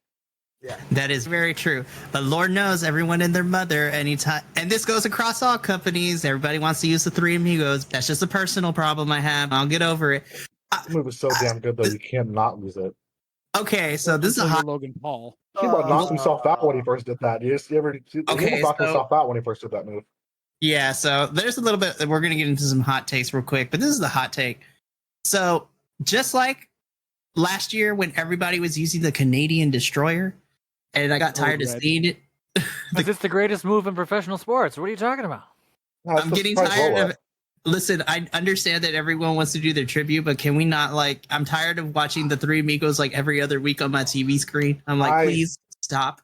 Yeah, that is very true. But Lord knows everyone and their mother anytime, and this goes across all companies. Everybody wants to use the Three Amigos. That's just a personal problem I have. I'll get over it. This move is so damn good though. You can't not use it. Okay, so this is a hot Logan Paul. He knocked himself out when he first did that. He knocked himself out when he first did that move. Yeah, so there's a little bit. We're going to get into some hot takes real quick, but this is the hot take. So just like last year when everybody was using the Canadian Destroyer, and I got tired of seeing it. It's the greatest move in professional sports. What are you talking about? I'm getting tired of it. Listen, I understand that everyone wants to do their tribute, but can we not, like, I'm tired of watching the Three Amigos like every other week on my TV screen. I'm like, please stop.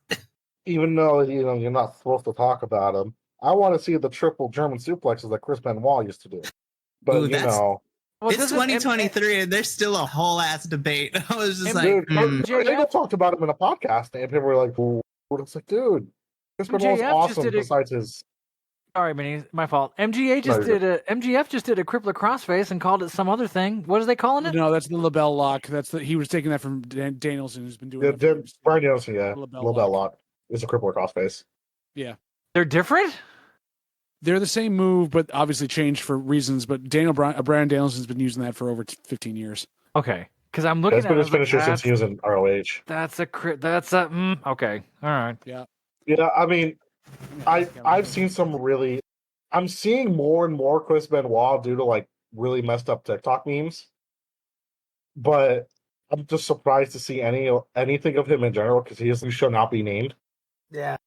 Even though, you're not supposed to talk about them, I want to see the triple German suplexes that Chris Benoit used to do. But, Well, it's 2023 and there's still a whole ass debate. I was just they talked about him in a podcast and people were like, well, it's like, dude, Chris Benoit's awesome besides his. Sorry, Minnie, my fault. MGF just did a crippler crossface and called it some other thing. What are they calling it? No, that's the label lock. He was taking that from Danielson, who's been doing it. Brian Danielson, label lock is a crippler crossface. Yeah, they're different. They're the same move, but obviously changed for reasons. But Brian Danielson's been using that for over 15 years. Okay, Because I'm looking That's at been it, I his was like, finisher since he was in ROH. okay. All right. Yeah, I mean, I've seen some really. I'm seeing more and more Chris Benoit due to like really messed up TikTok memes, but I'm just surprised to see anything of him in general because he should not be named, Yeah.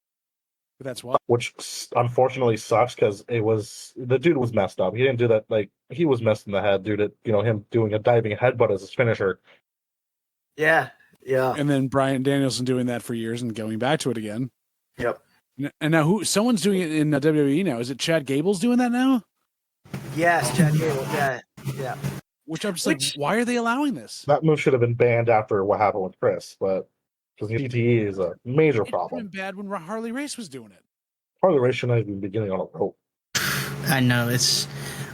That's why. which unfortunately sucks because the dude was messed up. He didn't do that. Like he was messed in the head due to him doing a diving headbutt as his finisher. Yeah. Yeah. And then Bryan Danielson doing that for years and going back to it again. Yep. And now someone's doing it in WWE now. Is it Chad Gable's doing that now? Yes, Chad Gable. Yeah. Yeah. Which I'm just like, why are they allowing this? That move should have been banned after what happened with Chris, but because CTE is a major It would have problem. been bad when Harley Race was doing it. Part of the race shouldn't even be getting on a rope. I know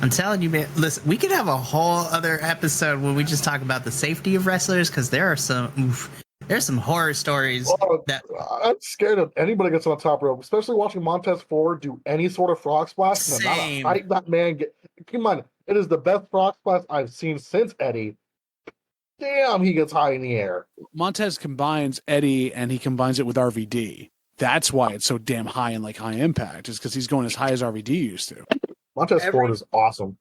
I'm telling you, man. Listen, we could have a whole other episode where we just talk about the safety of wrestlers because there's some horror stories that I'm scared of anybody gets on the top rope, especially watching Montez Ford do any sort of frog splash. And the amount of height that man get. Come on, it is the best frog splash I've seen since Eddie. Damn, he gets high in the air. Montez combines Eddie and he combines it with RVD. That's why it's so damn high and like high impact, is because he's going as high as RVD used to. Montez Ford is awesome.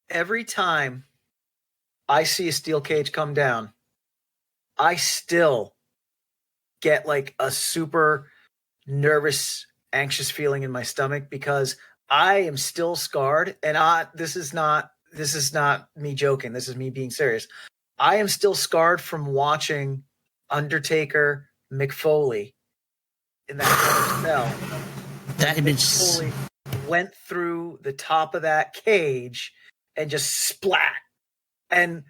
Every time I see a steel cage come down, I still get like a super nervous, anxious feeling in my stomach because I am still scarred. And this is not me joking. This is me being serious. I am still scarred from watching Undertaker Mick Foley in that cell. that image. Foley went through the top of that cage and just splat. And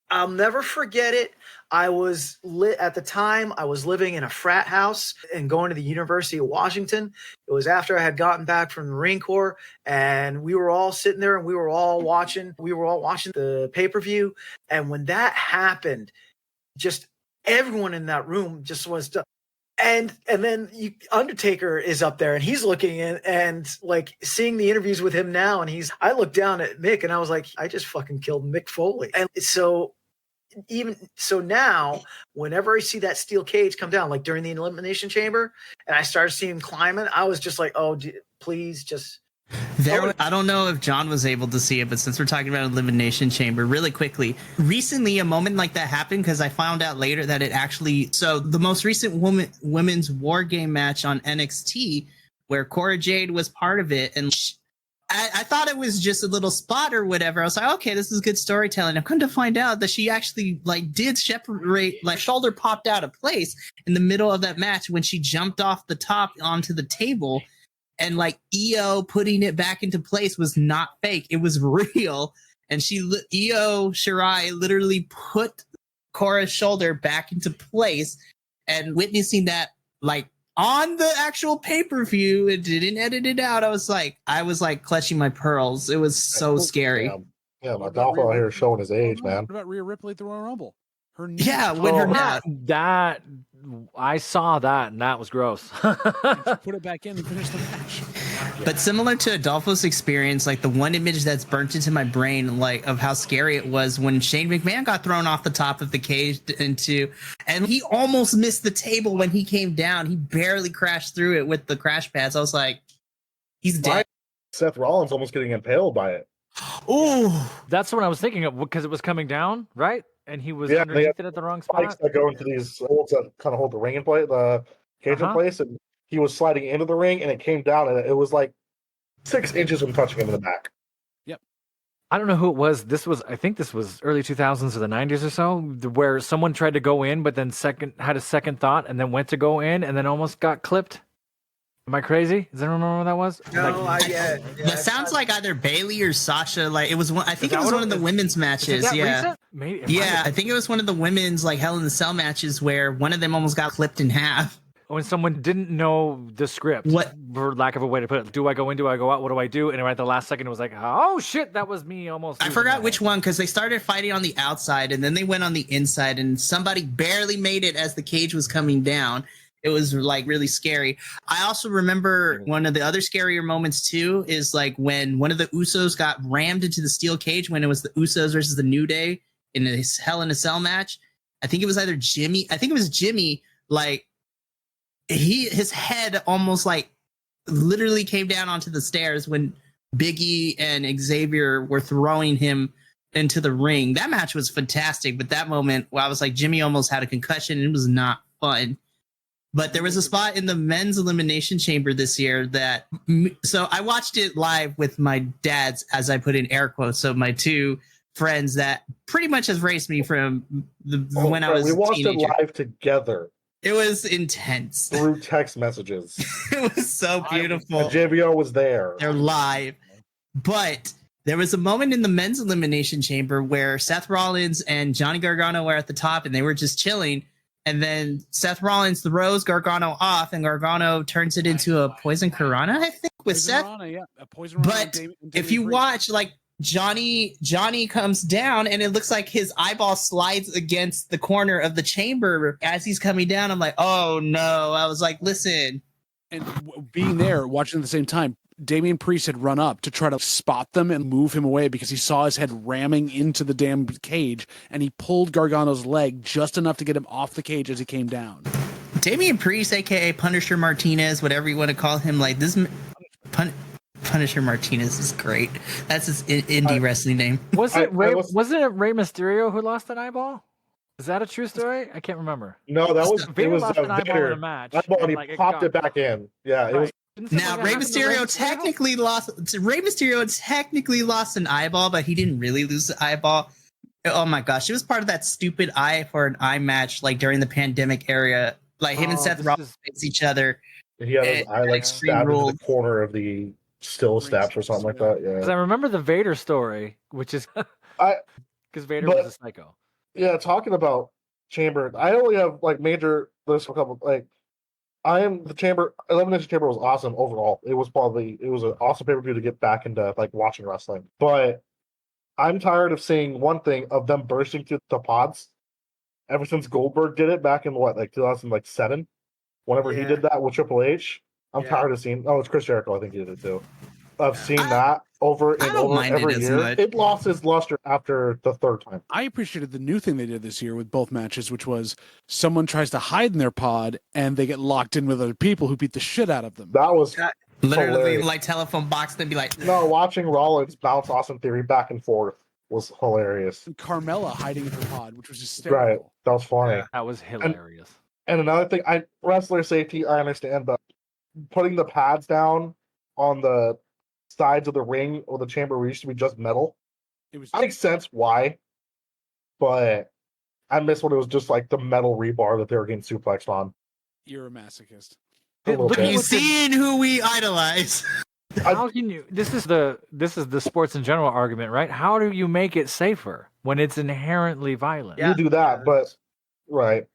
I'll never forget it. I was at the time I was living in a frat house and going to the University of Washington. It was after I had gotten back from the Marine Corps, and we were all sitting there and we were all watching the pay-per-view. And when that happened, just everyone in that room just was and then Undertaker is up there and he's looking in and like seeing the interviews with him now, and I looked down at Mick and I was like, I just fucking killed Mick Foley. And so now whenever I see that steel cage come down, like during the Elimination Chamber, and I started seeing him climbing, I was just like, oh, please just. I don't know if John was able to see it, but since we're talking about Elimination Chamber, really quickly, recently a moment like that happened because I found out later that the most recent women's War Game match on NXT, where Cora Jade was part of it, and I thought it was just a little spot or whatever. I was like, okay, this is good storytelling. I've come to find out that she actually did separate, shoulder popped out of place in the middle of that match when she jumped off the top onto the table. And EO putting it back into place was not fake. It was real. And Io Shirai literally put Cora's shoulder back into place, and witnessing that on the actual pay-per-view, it didn't edit it out. I was clutching my pearls. It was so scary. Yeah, my Adolfo out here showing his age, man. What about Rhea Ripley at the Royal Rumble? Her knee. Yeah, when her that I saw that and that was gross. Put it back in and finish the match. But similar to Adolfo's experience, the one image that's burnt into my brain, of how scary it was when Shane McMahon got thrown off the top of the cage and he almost missed the table when he came down. He barely crashed through it with the crash pads. I was like, he's dead. Seth Rollins almost getting impaled by it. Oh, that's what I was thinking of, because it was coming down, right? And he was underneath it at the wrong spot. Spikes that go into these holes that kind of hold the ring in place, the cage in place, and he was sliding into the ring, and it came down, and it was 6 inches from touching him in the back. Yep. I don't know who it was. I think this was early 2000s or the 90s or so, where someone tried to go in, but then had a second thought, and then went to go in, and then almost got clipped. Am I crazy? Does anyone remember what that was? No, that sounds like either Bailey or Sasha. It was one. I think it was one of the women's matches. Yeah, recent? Maybe. Yeah, I think it was one of the women's Hell in the Cell matches where one of them almost got clipped in half. When someone didn't know the script, for lack of a way to put it, do I go in? Do I go out? What do I do? And right at the last second, it was like, oh shit, that was me almost. I forgot which one, because they started fighting on the outside and then they went on the inside, and somebody barely made it as the cage was coming down. It was really scary. I also remember one of the other scarier moments too is when one of the Usos got rammed into the steel cage when it was the Usos versus the New Day in a Hell in a Cell match. I think it was either Jimmy. I think it was Jimmy. Like his head almost like literally came down onto the stairs when Biggie and Xavier were throwing him into the ring. That match was fantastic, but that moment where I was like, Jimmy almost had a concussion and it was not fun. But there was a spot in the men's elimination chamber this year that, so I watched it live with my dads, as I put in air quotes. So my two friends that pretty much has raised me from when I was a teenager. We watched it live together. It was intense. Through text messages. It was so beautiful. JBO was there. They're live. But there was a moment in the men's elimination chamber where Seth Rollins and Johnny Gargano were at the top and they were just chilling. And then Seth Rollins throws Gargano off, and Gargano turns it into a Poison Piranha, I think, with Poison Seth. Piranha, yeah, a Poison Piranha. But if you watch, like, Johnny comes down, and it looks like his eyeball slides against the corner of the chamber as he's coming down. I'm like, oh no! I was like, listen. And being there, watching at the same time, Damian Priest had run up to try to spot them and move him away because he saw his head ramming into the damn cage, and he pulled Gargano's leg just enough to get him off the cage as he came down. Damian Priest, aka Punisher Martinez, whatever you want to call him, like this Punisher Martinez is great. That's his indie wrestling name. Was it Rey Mysterio who lost an eyeball? Is that a true story? I can't remember. No, that was Vader lost an eyeball Vader. in a match. Eyeball, and he like, popped it back in. Yeah, it was. Now Rey Mysterio technically lost. Rey Mysterio technically lost an eyeball, but he didn't really lose the eyeball. Oh my gosh, it was part of that stupid eye for an eye match, like during the pandemic era. Like him and Seth Rollins face each other. He had his eye like stabbed into the corner of the still steps or something like that. Yeah, because I remember the Vader story, which is because Vader was a psycho. Yeah, talking about chamber, I only have like major. There's a couple like. Elimination Chamber was awesome overall. It was an awesome pay-per-view to get back into like watching wrestling. But I'm tired of seeing one thing of them bursting through the pods. Ever since Goldberg did it back in 2007, whenever he did that with Triple H, I'm tired of seeing. Oh, it's Chris Jericho. I think he did it too. I've seen that over and over every year. It lost its luster after the third time. I appreciated the new thing they did this year with both matches, which was someone tries to hide in their pod and they get locked in with other people who beat the shit out of them. That was literally hilarious. like telephone box. They'd be like, no, watching Rollins bounce Austin Theory back and forth was hilarious. And Carmella hiding in her pod, which was hysterical. Right, that was funny. Yeah, that was hilarious. And another thing, wrestler safety, I understand, but putting the pads down on the sides of the ring or the chamber where it used to be just metal. It makes sense why, but I miss when it was just like the metal rebar that they were getting suplexed on. You're a masochist. You've seen who we idolize. How can you? This is the sports in general argument, right? How do you make it safer when it's inherently violent? You do that, but right.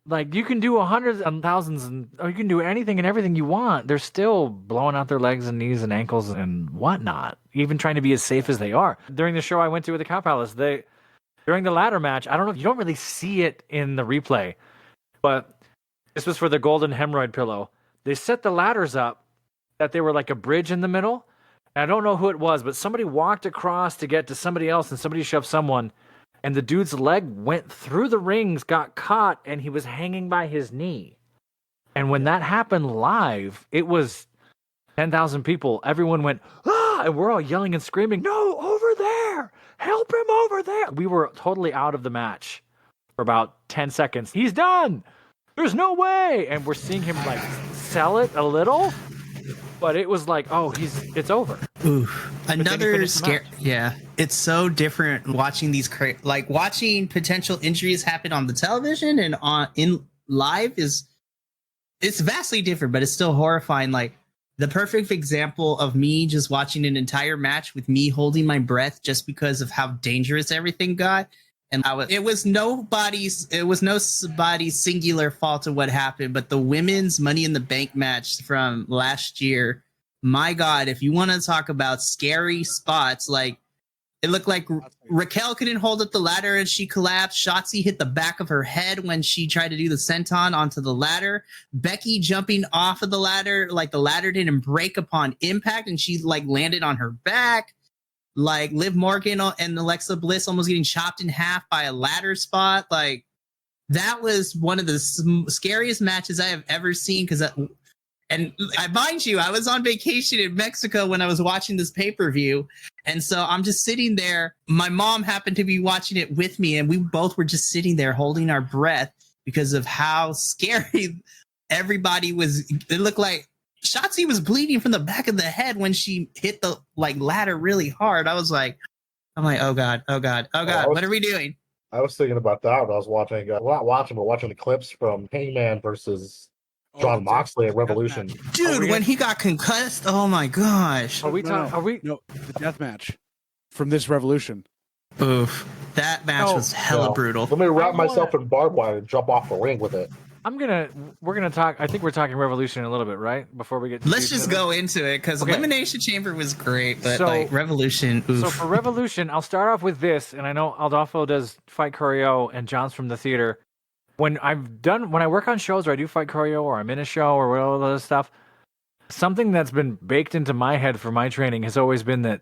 Like you can do hundreds and thousands, or you can do anything and everything you want. They're still blowing out their legs and knees and ankles and whatnot, even trying to be as safe as they are. During the show I went to with the Cow Palace, during the ladder match, I don't know if you don't really see it in the replay, but this was for the golden hemorrhoid pillow. They set the ladders up that they were like a bridge in the middle. And I don't know who it was, but somebody walked across to get to somebody else, and somebody shoved someone. And the dude's leg went through the rings, got caught, and he was hanging by his knee. And when that happened live, it was 10,000 people. Everyone went, ah! And we're all yelling and screaming, no, over there! Help him over there! We were totally out of the match for about 10 seconds. He's done! There's no way! And we're seeing him, like, sell it a little. But it was like, oh, it's over. Ooh, another scare. Yeah, it's so different watching these watching potential injuries happen on the television and in live it's vastly different, but it's still horrifying. Like the perfect example of me just watching an entire match with me holding my breath just because of how dangerous everything got. And it was nobody's singular fault of what happened, but the women's Money in the Bank match from last year, my God, if you want to talk about scary spots, like it looked like Raquel couldn't hold up the ladder and she collapsed. Shotzi hit the back of her head when she tried to do the senton onto the ladder. Becky jumping off of the ladder, like the ladder didn't break upon impact and she like landed on her back. Like Liv Morgan and Alexa Bliss almost getting chopped in half by a ladder spot. Like that was one of the scariest matches I have ever seen. And I mind you, I was on vacation in Mexico when I was watching this pay-per-view. And so I'm just sitting there. My mom happened to be watching it with me, and we both were just sitting there holding our breath because of how scary everybody was. It looked like Shotzi was bleeding from the back of the head when she hit the ladder really hard. I'm like, oh God, what are we doing? I was thinking about that when I was watching, not watching, but watching the clips from Hangman versus John Moxley at Revolution. Dude, when he got concussed, oh my gosh. No, the death match from this Revolution. Oof. That match was hella brutal. Let me wrap myself in barbed wire and jump off the ring with it. We're gonna talk. I think we're talking Revolution in a little bit, right? Before we get. Let's just go into it because Elimination Chamber was great, but Revolution. Oof. So for Revolution, I'll start off with this, and I know Adolfo does fight choreo, and John's from the theater. When I work on shows or I do fight choreo or I'm in a show or all that other stuff, something that's been baked into my head for my training has always been that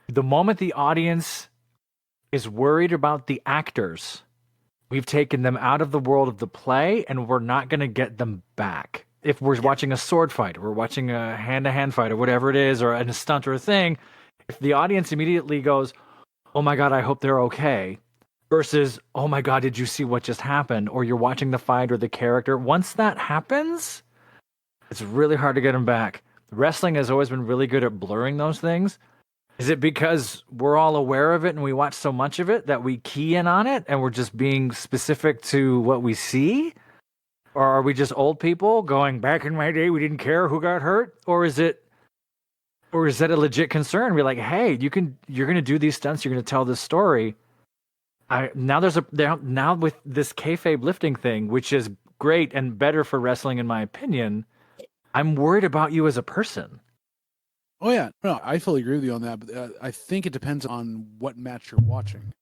the moment the audience is worried about the actors, we've taken them out of the world of the play and we're not going to get them back. If we're watching a sword fight, or we're watching a hand-to-hand fight or whatever it is, or a stunt or a thing, if the audience immediately goes, oh my God, I hope they're okay, versus, oh my God, did you see what just happened? Or you're watching the fight or the character. Once that happens, it's really hard to get them back. Wrestling has always been really good at blurring those things. Is it because we're all aware of it and we watch so much of it that we key in on it and we're just being specific to what we see? Or are we just old people going, back in my day, we didn't care who got hurt? Or is that a legit concern? We're like, hey, you're going to do these stunts, you're going to tell this story. Now with this kayfabe lifting thing, which is great and better for wrestling in my opinion, I'm worried about you as a person. Oh yeah, no, I fully agree with you on that. But I think it depends on what match you're watching.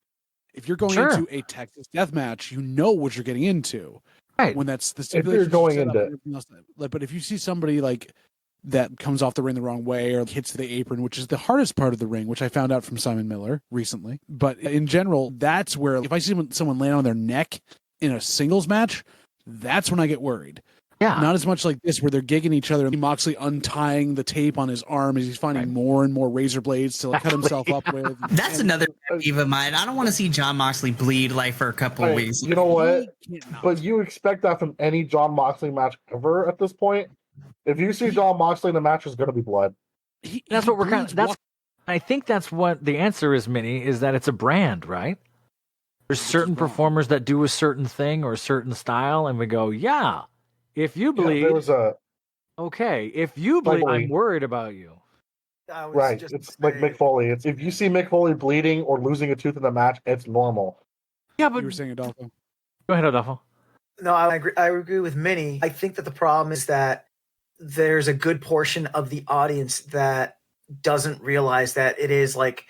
If you're going into a Texas death match, you know what you're getting into. Right. When that's the If stipulation you're going set up into and everything else. But if you see somebody like that comes off the ring the wrong way or hits the apron, which is the hardest part of the ring, which I found out from Simon Miller recently. But in general, that's where if I see someone land on their neck in a singles match, that's when I get worried. Yeah. Not as much like this where they're gigging each other and Moxley untying the tape on his arm as he's finding more and more razor blades to cut himself up with. That's another pet peeve of mine. I don't want to see John Moxley bleed for a couple of weeks. You know what? But you expect that from any John Moxley match ever at this point. If you see John Moxley in the match, there's going to be blood. That's what we're kind of. I think that's what the answer is, Minnie, is that it's a brand, right? There's certain performers that do a certain thing or a certain style, and we go, yeah, if you bleed, okay. If you bleed, I'm worried about you. Right. It's like Mick Foley. If you see Mick Foley bleeding or losing a tooth in the match, it's normal. Yeah, but you were saying Adolfo. Go ahead, Adolfo. No, I agree with Minnie. I think that the problem is that there's a good portion of the audience that doesn't realize that it is like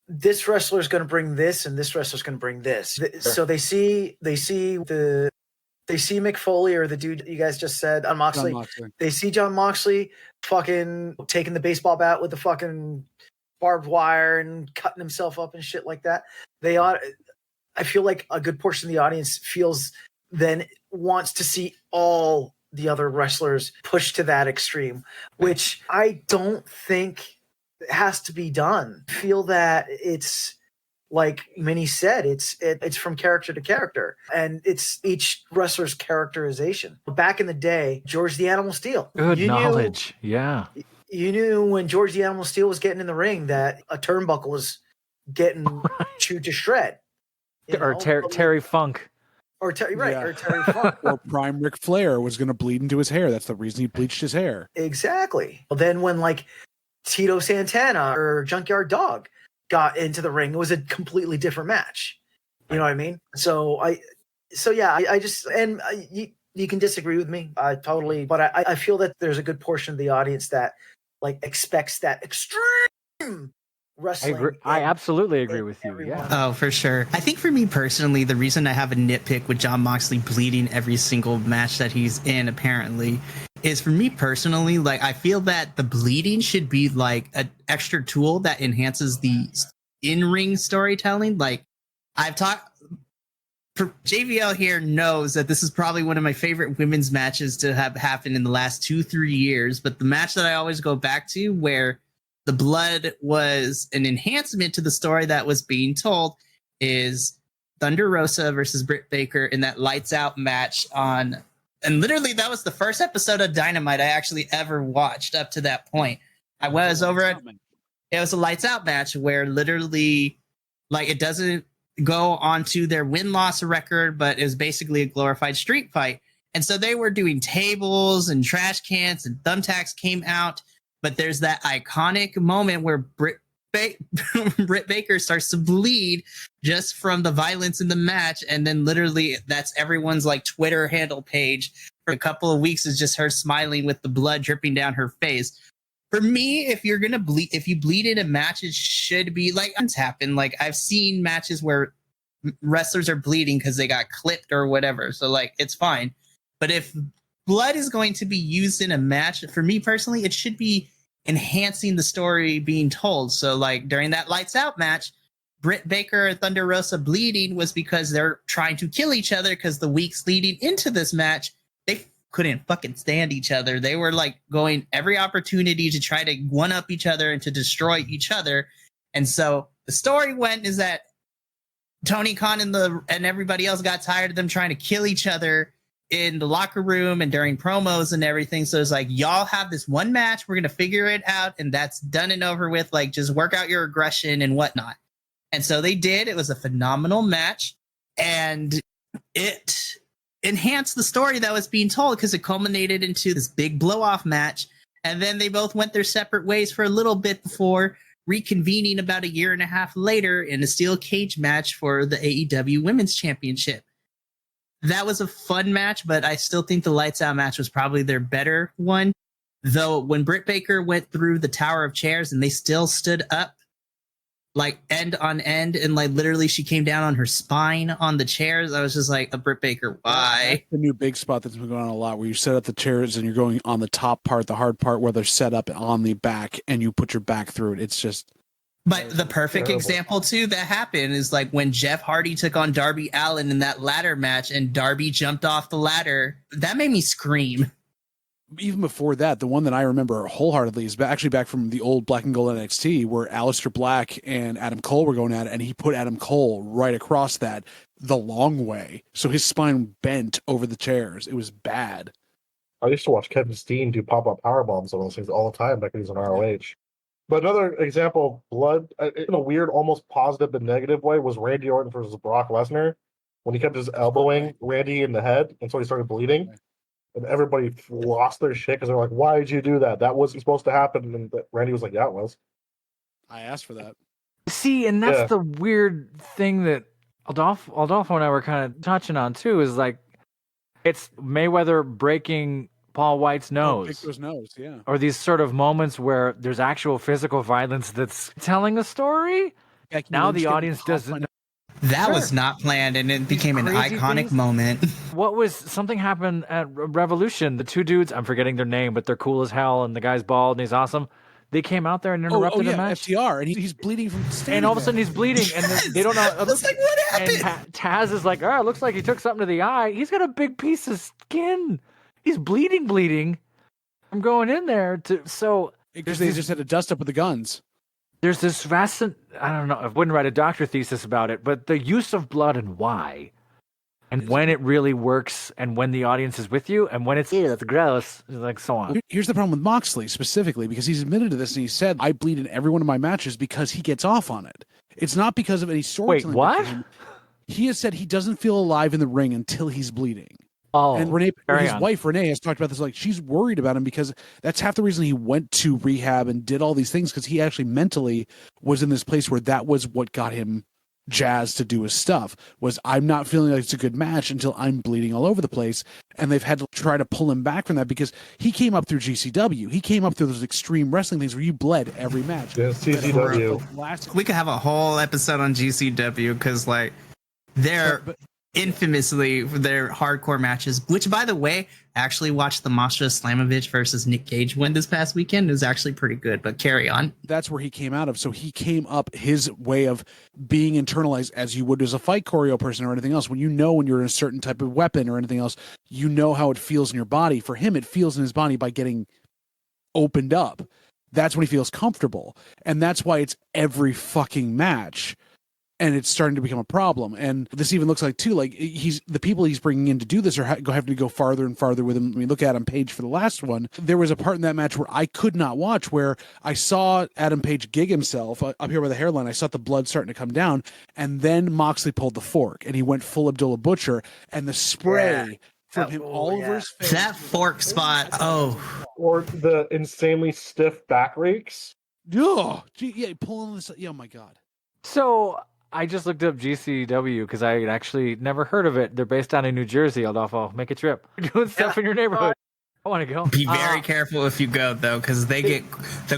this wrestler is going to bring this and this wrestler is going to bring this. Sure. So they see Mick Foley or the dude you guys just said on Moxley. They see John Moxley fucking taking the baseball bat with the fucking barbed wire and cutting himself up and shit like that. I feel like a good portion of the audience wants to see all the other wrestlers push to that extreme, which I don't think has to be done. I feel that it's like Minnie said, it's from character to character, and it's each wrestler's characterization. Back in the day, George the Animal Steel. Good knowledge. Yeah. You knew when George the Animal Steel was getting in the ring that a turnbuckle was getting chewed to shred. Or Terry Funk. Or Terry Funk. Or Prime Ric Flair was going to bleed into his hair. That's the reason he bleached his hair. Exactly. Well, then when like Tito Santana or Junkyard Dog got into the ring, it was a completely different match. You know what I mean? I just, and you can disagree with me. But I feel that there's a good portion of the audience that like expects that extreme wrestling. I absolutely agree with you. Yeah. Oh, for sure. I think for me personally, the reason I have a nitpick with John Moxley bleeding every single match that he's in, apparently, is for me personally, like I feel that the bleeding should be like an extra tool that enhances the in-ring storytelling. Like I've talked JVL here knows that this is probably one of my favorite women's matches to have happened in the last 2-3 years. But the match that I always go back to, where the blood was an enhancement to the story that was being told, is Thunder Rosa versus Britt Baker in that Lights Out match on. And literally, that was the first episode of Dynamite I actually ever watched up to that point. I was over at. It was a Lights Out match where literally, like, it doesn't go onto their win-loss record, but it was basically a glorified street fight. And so they were doing tables and trash cans and thumbtacks came out. But there's that iconic moment where Britt Baker starts to bleed just from the violence in the match. And then literally that's everyone's like Twitter handle page for a couple of weeks is just her smiling with the blood dripping down her face. For me, if you're going to bleed, if you bleed in a match, it should be like it's happened. Like I've seen matches where wrestlers are bleeding because they got clipped or whatever. So like, it's fine. But if blood is going to be used in a match, for me personally, it should be enhancing the story being told. So like during that Lights Out match, Britt Baker and Thunder Rosa bleeding was because they're trying to kill each other because the weeks leading into this match, they couldn't fucking stand each other. They were like going every opportunity to try to one up each other and to destroy each other. And so the story went is that Tony Khan and everybody else got tired of them trying to kill each other in the locker room and during promos and everything. So it's like, y'all have this one match. We're going to figure it out. And that's done and over with. Like, just work out your aggression and whatnot. And so they did. It was a phenomenal match. And it enhanced the story that was being told because it culminated into this big blow-off match. And then they both went their separate ways for a little bit before reconvening about a year and a half later in a steel cage match for the AEW Women's Championship. That was a fun match, but I still think the Lights Out match was probably their better one. Though when Britt Baker went through the Tower of Chairs and they still stood up like end on end and like literally she came down on her spine on the chairs, I was just like, Britt Baker, why? That's the new big spot that's been going on a lot where you set up the chairs and you're going on the top part, the hard part where they're set up on the back and you put your back through it. It's just... But the perfect example, too, that happened is like when Jeff Hardy took on Darby Allin in that ladder match and Darby jumped off the ladder. That made me scream. Even before that, the one that I remember wholeheartedly is actually back from the old Black and Gold NXT where Aleister Black and Adam Cole were going at it, and he put Adam Cole right across that the long way. So his spine bent over the chairs. It was bad. I used to watch Kevin Steen do pop-up power bombs on those things all the time back when he was on ROH. But another example of blood, in a weird, almost positive but negative way, was Randy Orton versus Brock Lesnar when he kept his elbowing Randy in the head until he started bleeding. And everybody lost their shit because they're like, why did you do that? That wasn't supposed to happen. And Randy was like, yeah, it was. I asked for that. See, and that's the weird thing that Adolfo and I were kind of touching on, too, is like, it's Mayweather breaking Paul White's nose. Pick his nose, yeah. Or these sort of moments where there's actual physical violence that's telling a story. Now the audience doesn't know. That was not planned, and it became an iconic moment. Something happened at Revolution. The two dudes, I'm forgetting their name, but they're cool as hell, and the guy's bald and he's awesome. They came out there and interrupted a match. FTR, and he's bleeding from standing and all of a sudden he's bleeding, and they don't know. It's like, what happened? And Taz is like, it looks like he took something to the eye. He's got a big piece of skin. He's bleeding. I'm going in there because they just had to dust up with the guns. There's this vast, I don't know, I wouldn't write a doctor thesis about it, but the use of blood and why, and when it really works, and when the audience is with you, and when it's, that's gross, like so on. Here's the problem with Moxley specifically, because he's admitted to this, and he said, I bleed in every one of my matches because he gets off on it. It's not because of any storytelling. Wait, what? He has said he doesn't feel alive in the ring until he's bleeding. Oh, and his wife Renee has talked about this. Like, she's worried about him because that's half the reason he went to rehab and did all these things, because he actually mentally was in this place where that was what got him jazzed to do his stuff. Was, I'm not feeling like it's a good match until I'm bleeding all over the place, and they've had to try to pull him back from that because he came up through GCW. He came up through those extreme wrestling things where you bled every match. Yeah, CCW. We could have a whole episode on GCW because like infamously for their hardcore matches, which, by the way, I actually watched the Masha Slamovich versus Nick Gage win this past weekend. It was actually pretty good, but carry on. That's where he came out of. So he came up his way of being internalized as you would as a fight choreo person or anything else. When you're in a certain type of weapon or anything else, you know how it feels in your body. For him, it feels in his body by getting opened up. That's when he feels comfortable. And that's why it's every fucking match. And it's starting to become a problem. And this even looks like, too, like the people he's bringing in to do this are having to go farther and farther with him. I mean, look at Adam Page for the last one. There was a part in that match where I could not watch, where I saw Adam Page gig himself up here by the hairline. I saw the blood starting to come down. And then Moxley pulled the fork and he went full Abdullah Butcher. And the spray from him all over his face. That fork spot. Oh. Or the insanely stiff back rakes. Oh, yeah, pulling this. Oh, my God. So I just looked up GCW because I had actually never heard of it. They're based down in New Jersey, Adolfo. Make a trip. Doing stuff in your neighborhood. I want to go. Be very careful if you go, though, because the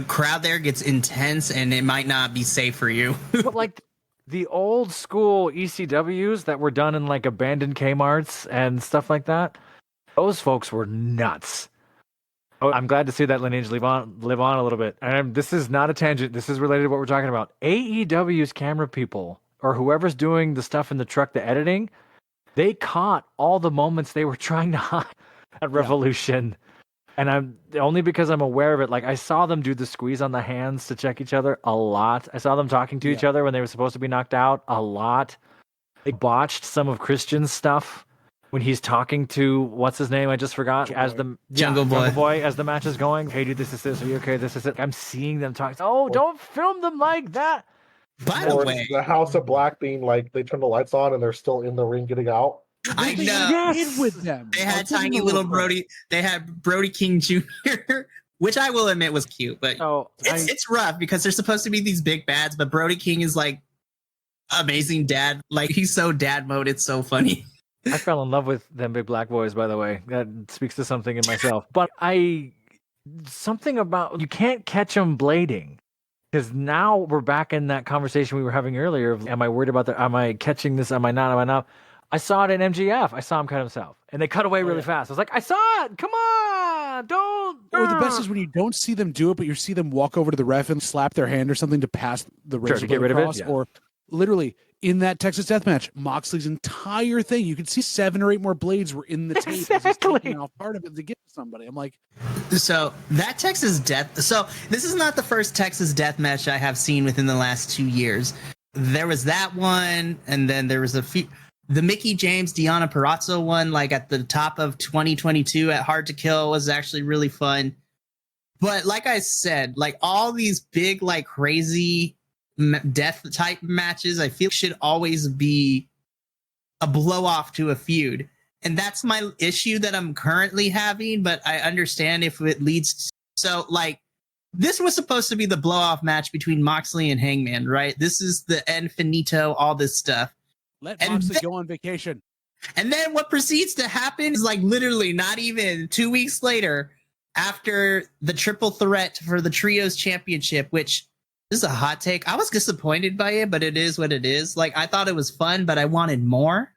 crowd there gets intense and it might not be safe for you. But like the old school ECWs that were done in like abandoned Kmarts and stuff like that, those folks were nuts. Oh, I'm glad to see that lineage live on a little bit. And this is not a tangent. This is related to what we're talking about. AEW's camera people, or whoever's doing the stuff in the truck, the editing, they caught all the moments they were trying to hide at Revolution. And I'm only because I'm aware of it. Like I saw them do the squeeze on the hands to check each other a lot. I saw them talking to each other when they were supposed to be knocked out a lot. They botched some of Christian's stuff when he's talking to what's his name? I just forgot. Jungle Boy as the match is going. Hey, dude, this is this. Are you okay? This is it. I'm seeing them talk. Oh, don't film them like that. By the way, the House of Black being like they turn the lights on and they're still in the ring getting out. I know. Yes. With them. They had tiny little Brody. They had Brody King Jr., which I will admit was cute, but it's rough because they're supposed to be these big bads, but Brody King is like amazing dad. Like he's so dad mode. It's so funny. I fell in love with them big black boys, by the way. That speaks to something in myself. But something about you can't catch them blading. Because now we're back in that conversation we were having earlier of, am I worried about am I catching this? Am I not? Am I not? I saw it in MGF. I saw him cut himself. And they cut away really fast. I was like, I saw it. Come on. Don't. Or the best is when you don't see them do it, but you see them walk over to the ref and slap their hand or something to pass the razor to get rid across, of it. Yeah. Or literally in that Texas death match, Moxley's entire thing, you could see 7 or 8 more blades were in the tape. Exactly. Off part of it to give to somebody. I'm like, so that Texas death. So this is not the first Texas death match I have seen within the last 2 years. There was that one, and then there was a few. The Mickey James Deonna Purrazzo one, like at the top of 2022 at Hard to Kill, was actually really fun. But like I said, like all these big, like crazy death type matches, I feel should always be a blow off to a feud. And that's my issue that I'm currently having, but I understand if it leads. So like this was supposed to be the blow off match between Moxley and Hangman, right? This is the end finito, all this stuff. Let Moxley go on vacation. And then what proceeds to happen is like literally not even 2 weeks later, after the triple threat for the Trios Championship, which this is a hot take. I was disappointed by it, but it is what it is. Like I thought it was fun, but I wanted more.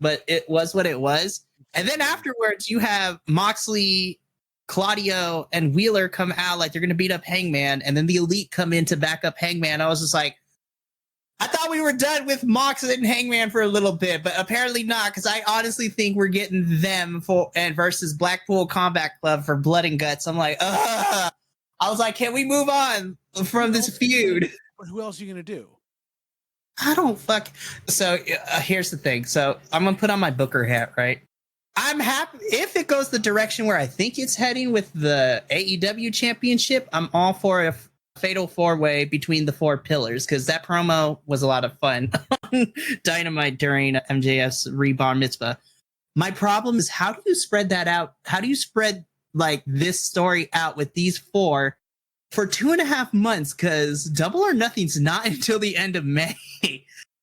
But it was what it was. And then afterwards, you have Moxley, Claudio, and Wheeler come out like they're going to beat up Hangman. And then the Elite come in to back up Hangman. I was just like, I thought we were done with Moxley and Hangman for a little bit, but apparently not, because I honestly think we're getting them versus Blackpool Combat Club for Blood and Guts. I'm like, ugh. I was like, can we move on from this feud? But who else are you going to do? I don't fuck. So here's the thing. So I'm going to put on my Booker hat, right? I'm happy if it goes the direction where I think it's heading with the AEW championship. I'm all for a fatal 4-way between the 4 pillars, because that promo was a lot of fun on Dynamite during MJF's Rebar Mitzvah. My problem is, how do you spread that out? How do you spread like this story out with these 4 for 2.5 months? Because Double or Nothing's not until the end of May.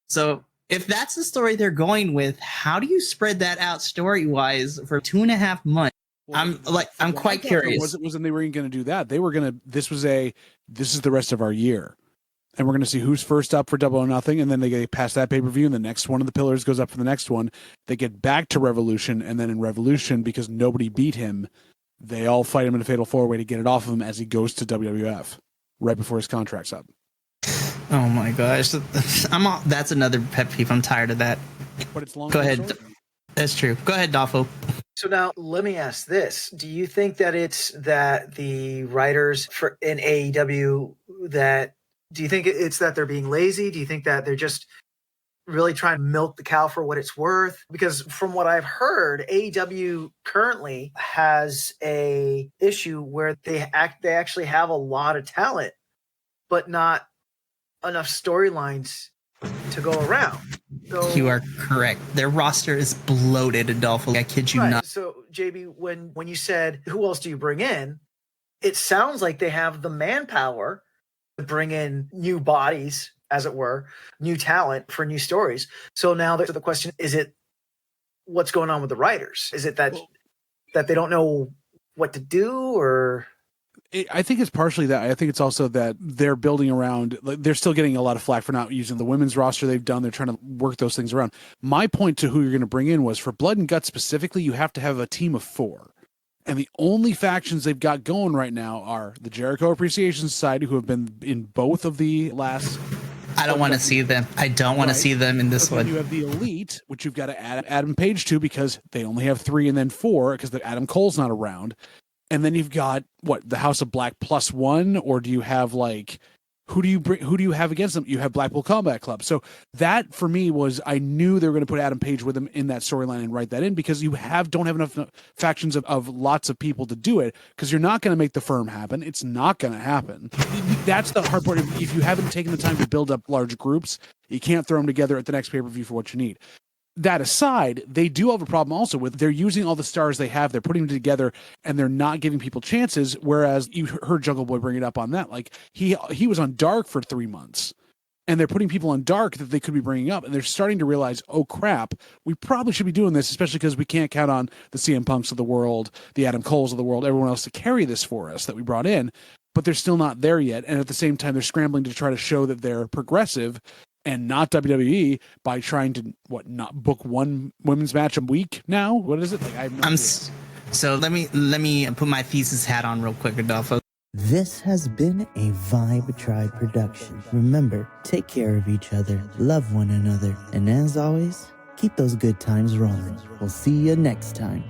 So if that's the story they're going with, how do you spread that out story-wise for 2.5 months? Well, I'm quite curious. Wasn't they were going to do that? They were going to. This is the rest of our year. and we're going to see who's first up for Double or Nothing, and then they get past that pay-per-view, and the next one of the pillars goes up for the next one. They get back to Revolution, and then in Revolution, because nobody beat him, they all fight him in a fatal four-way to get it off of him as he goes to WWF right before his contract's up. Oh my gosh, that's another pet peeve. I'm tired of that. But it's long. Go ahead. That's true. Go ahead, Adolfo. So now let me ask this. Do you think that it's that the writers for in AEW do you think it's that they're being lazy? Do you think that they're just really trying to milk the cow for what it's worth? Because from what I've heard, AEW currently has a issue where they actually have a lot of talent, but not enough storylines to go around. So, You are correct. Their roster is bloated, Adolfo. I kid you right. not. So, JB, when you said, who else do you bring in? It sounds like they have the manpower to bring in new bodies, as it were, new talent for new stories. So now the question, is it what's going on with the writers? Is it that they don't know what to do, or... I think it's partially that. I think it's also that they're building around, they're still getting a lot of flack for not using the women's roster they've done. They're trying to work those things around. My point to who you're going to bring in was for Blood and Guts specifically, you have to have a team of 4. And the only factions they've got going right now are the Jericho Appreciation Society, who have been in both of the last... I don't want to see them. I don't want to see them in this one. You have the Elite, which you've got to add Adam Page to because they only have 3 and then 4 because Adam Cole's not around. And then you've got the House of Black +1, or do you have who do you have against them? You have Blackpool Combat Club. So that for me was, I knew they were going to put Adam Page with them in that storyline and write that in because you don't have enough factions of lots of people to do it, because you're not going to make the Firm happen. It's not going to happen. That's the hard part. If you haven't taken the time to build up large groups, you can't throw them together at the next pay-per-view for what you need. That aside, they do have a problem also with they're using all the stars they have, they're putting them together, and they're not giving people chances. Whereas you heard Jungle Boy bring it up on that, he was on Dark for 3 months, and they're putting people on Dark that they could be bringing up, and they're starting to realize, oh crap, we probably should be doing this, especially because we can't count on the CM Punks of the world, the Adam Coles of the world, everyone else to carry this for us that we brought in, but they're still not there yet, and at the same time they're scrambling to try to show that they're progressive and not WWE by trying to not book one women's match a week now. What is it? I have no idea. So let me put my thesis hat on real quick, Adolfo. This has been a Vibe Tribe production. Remember, take care of each other, love one another, and as always, keep those good times rolling. We'll see you next time.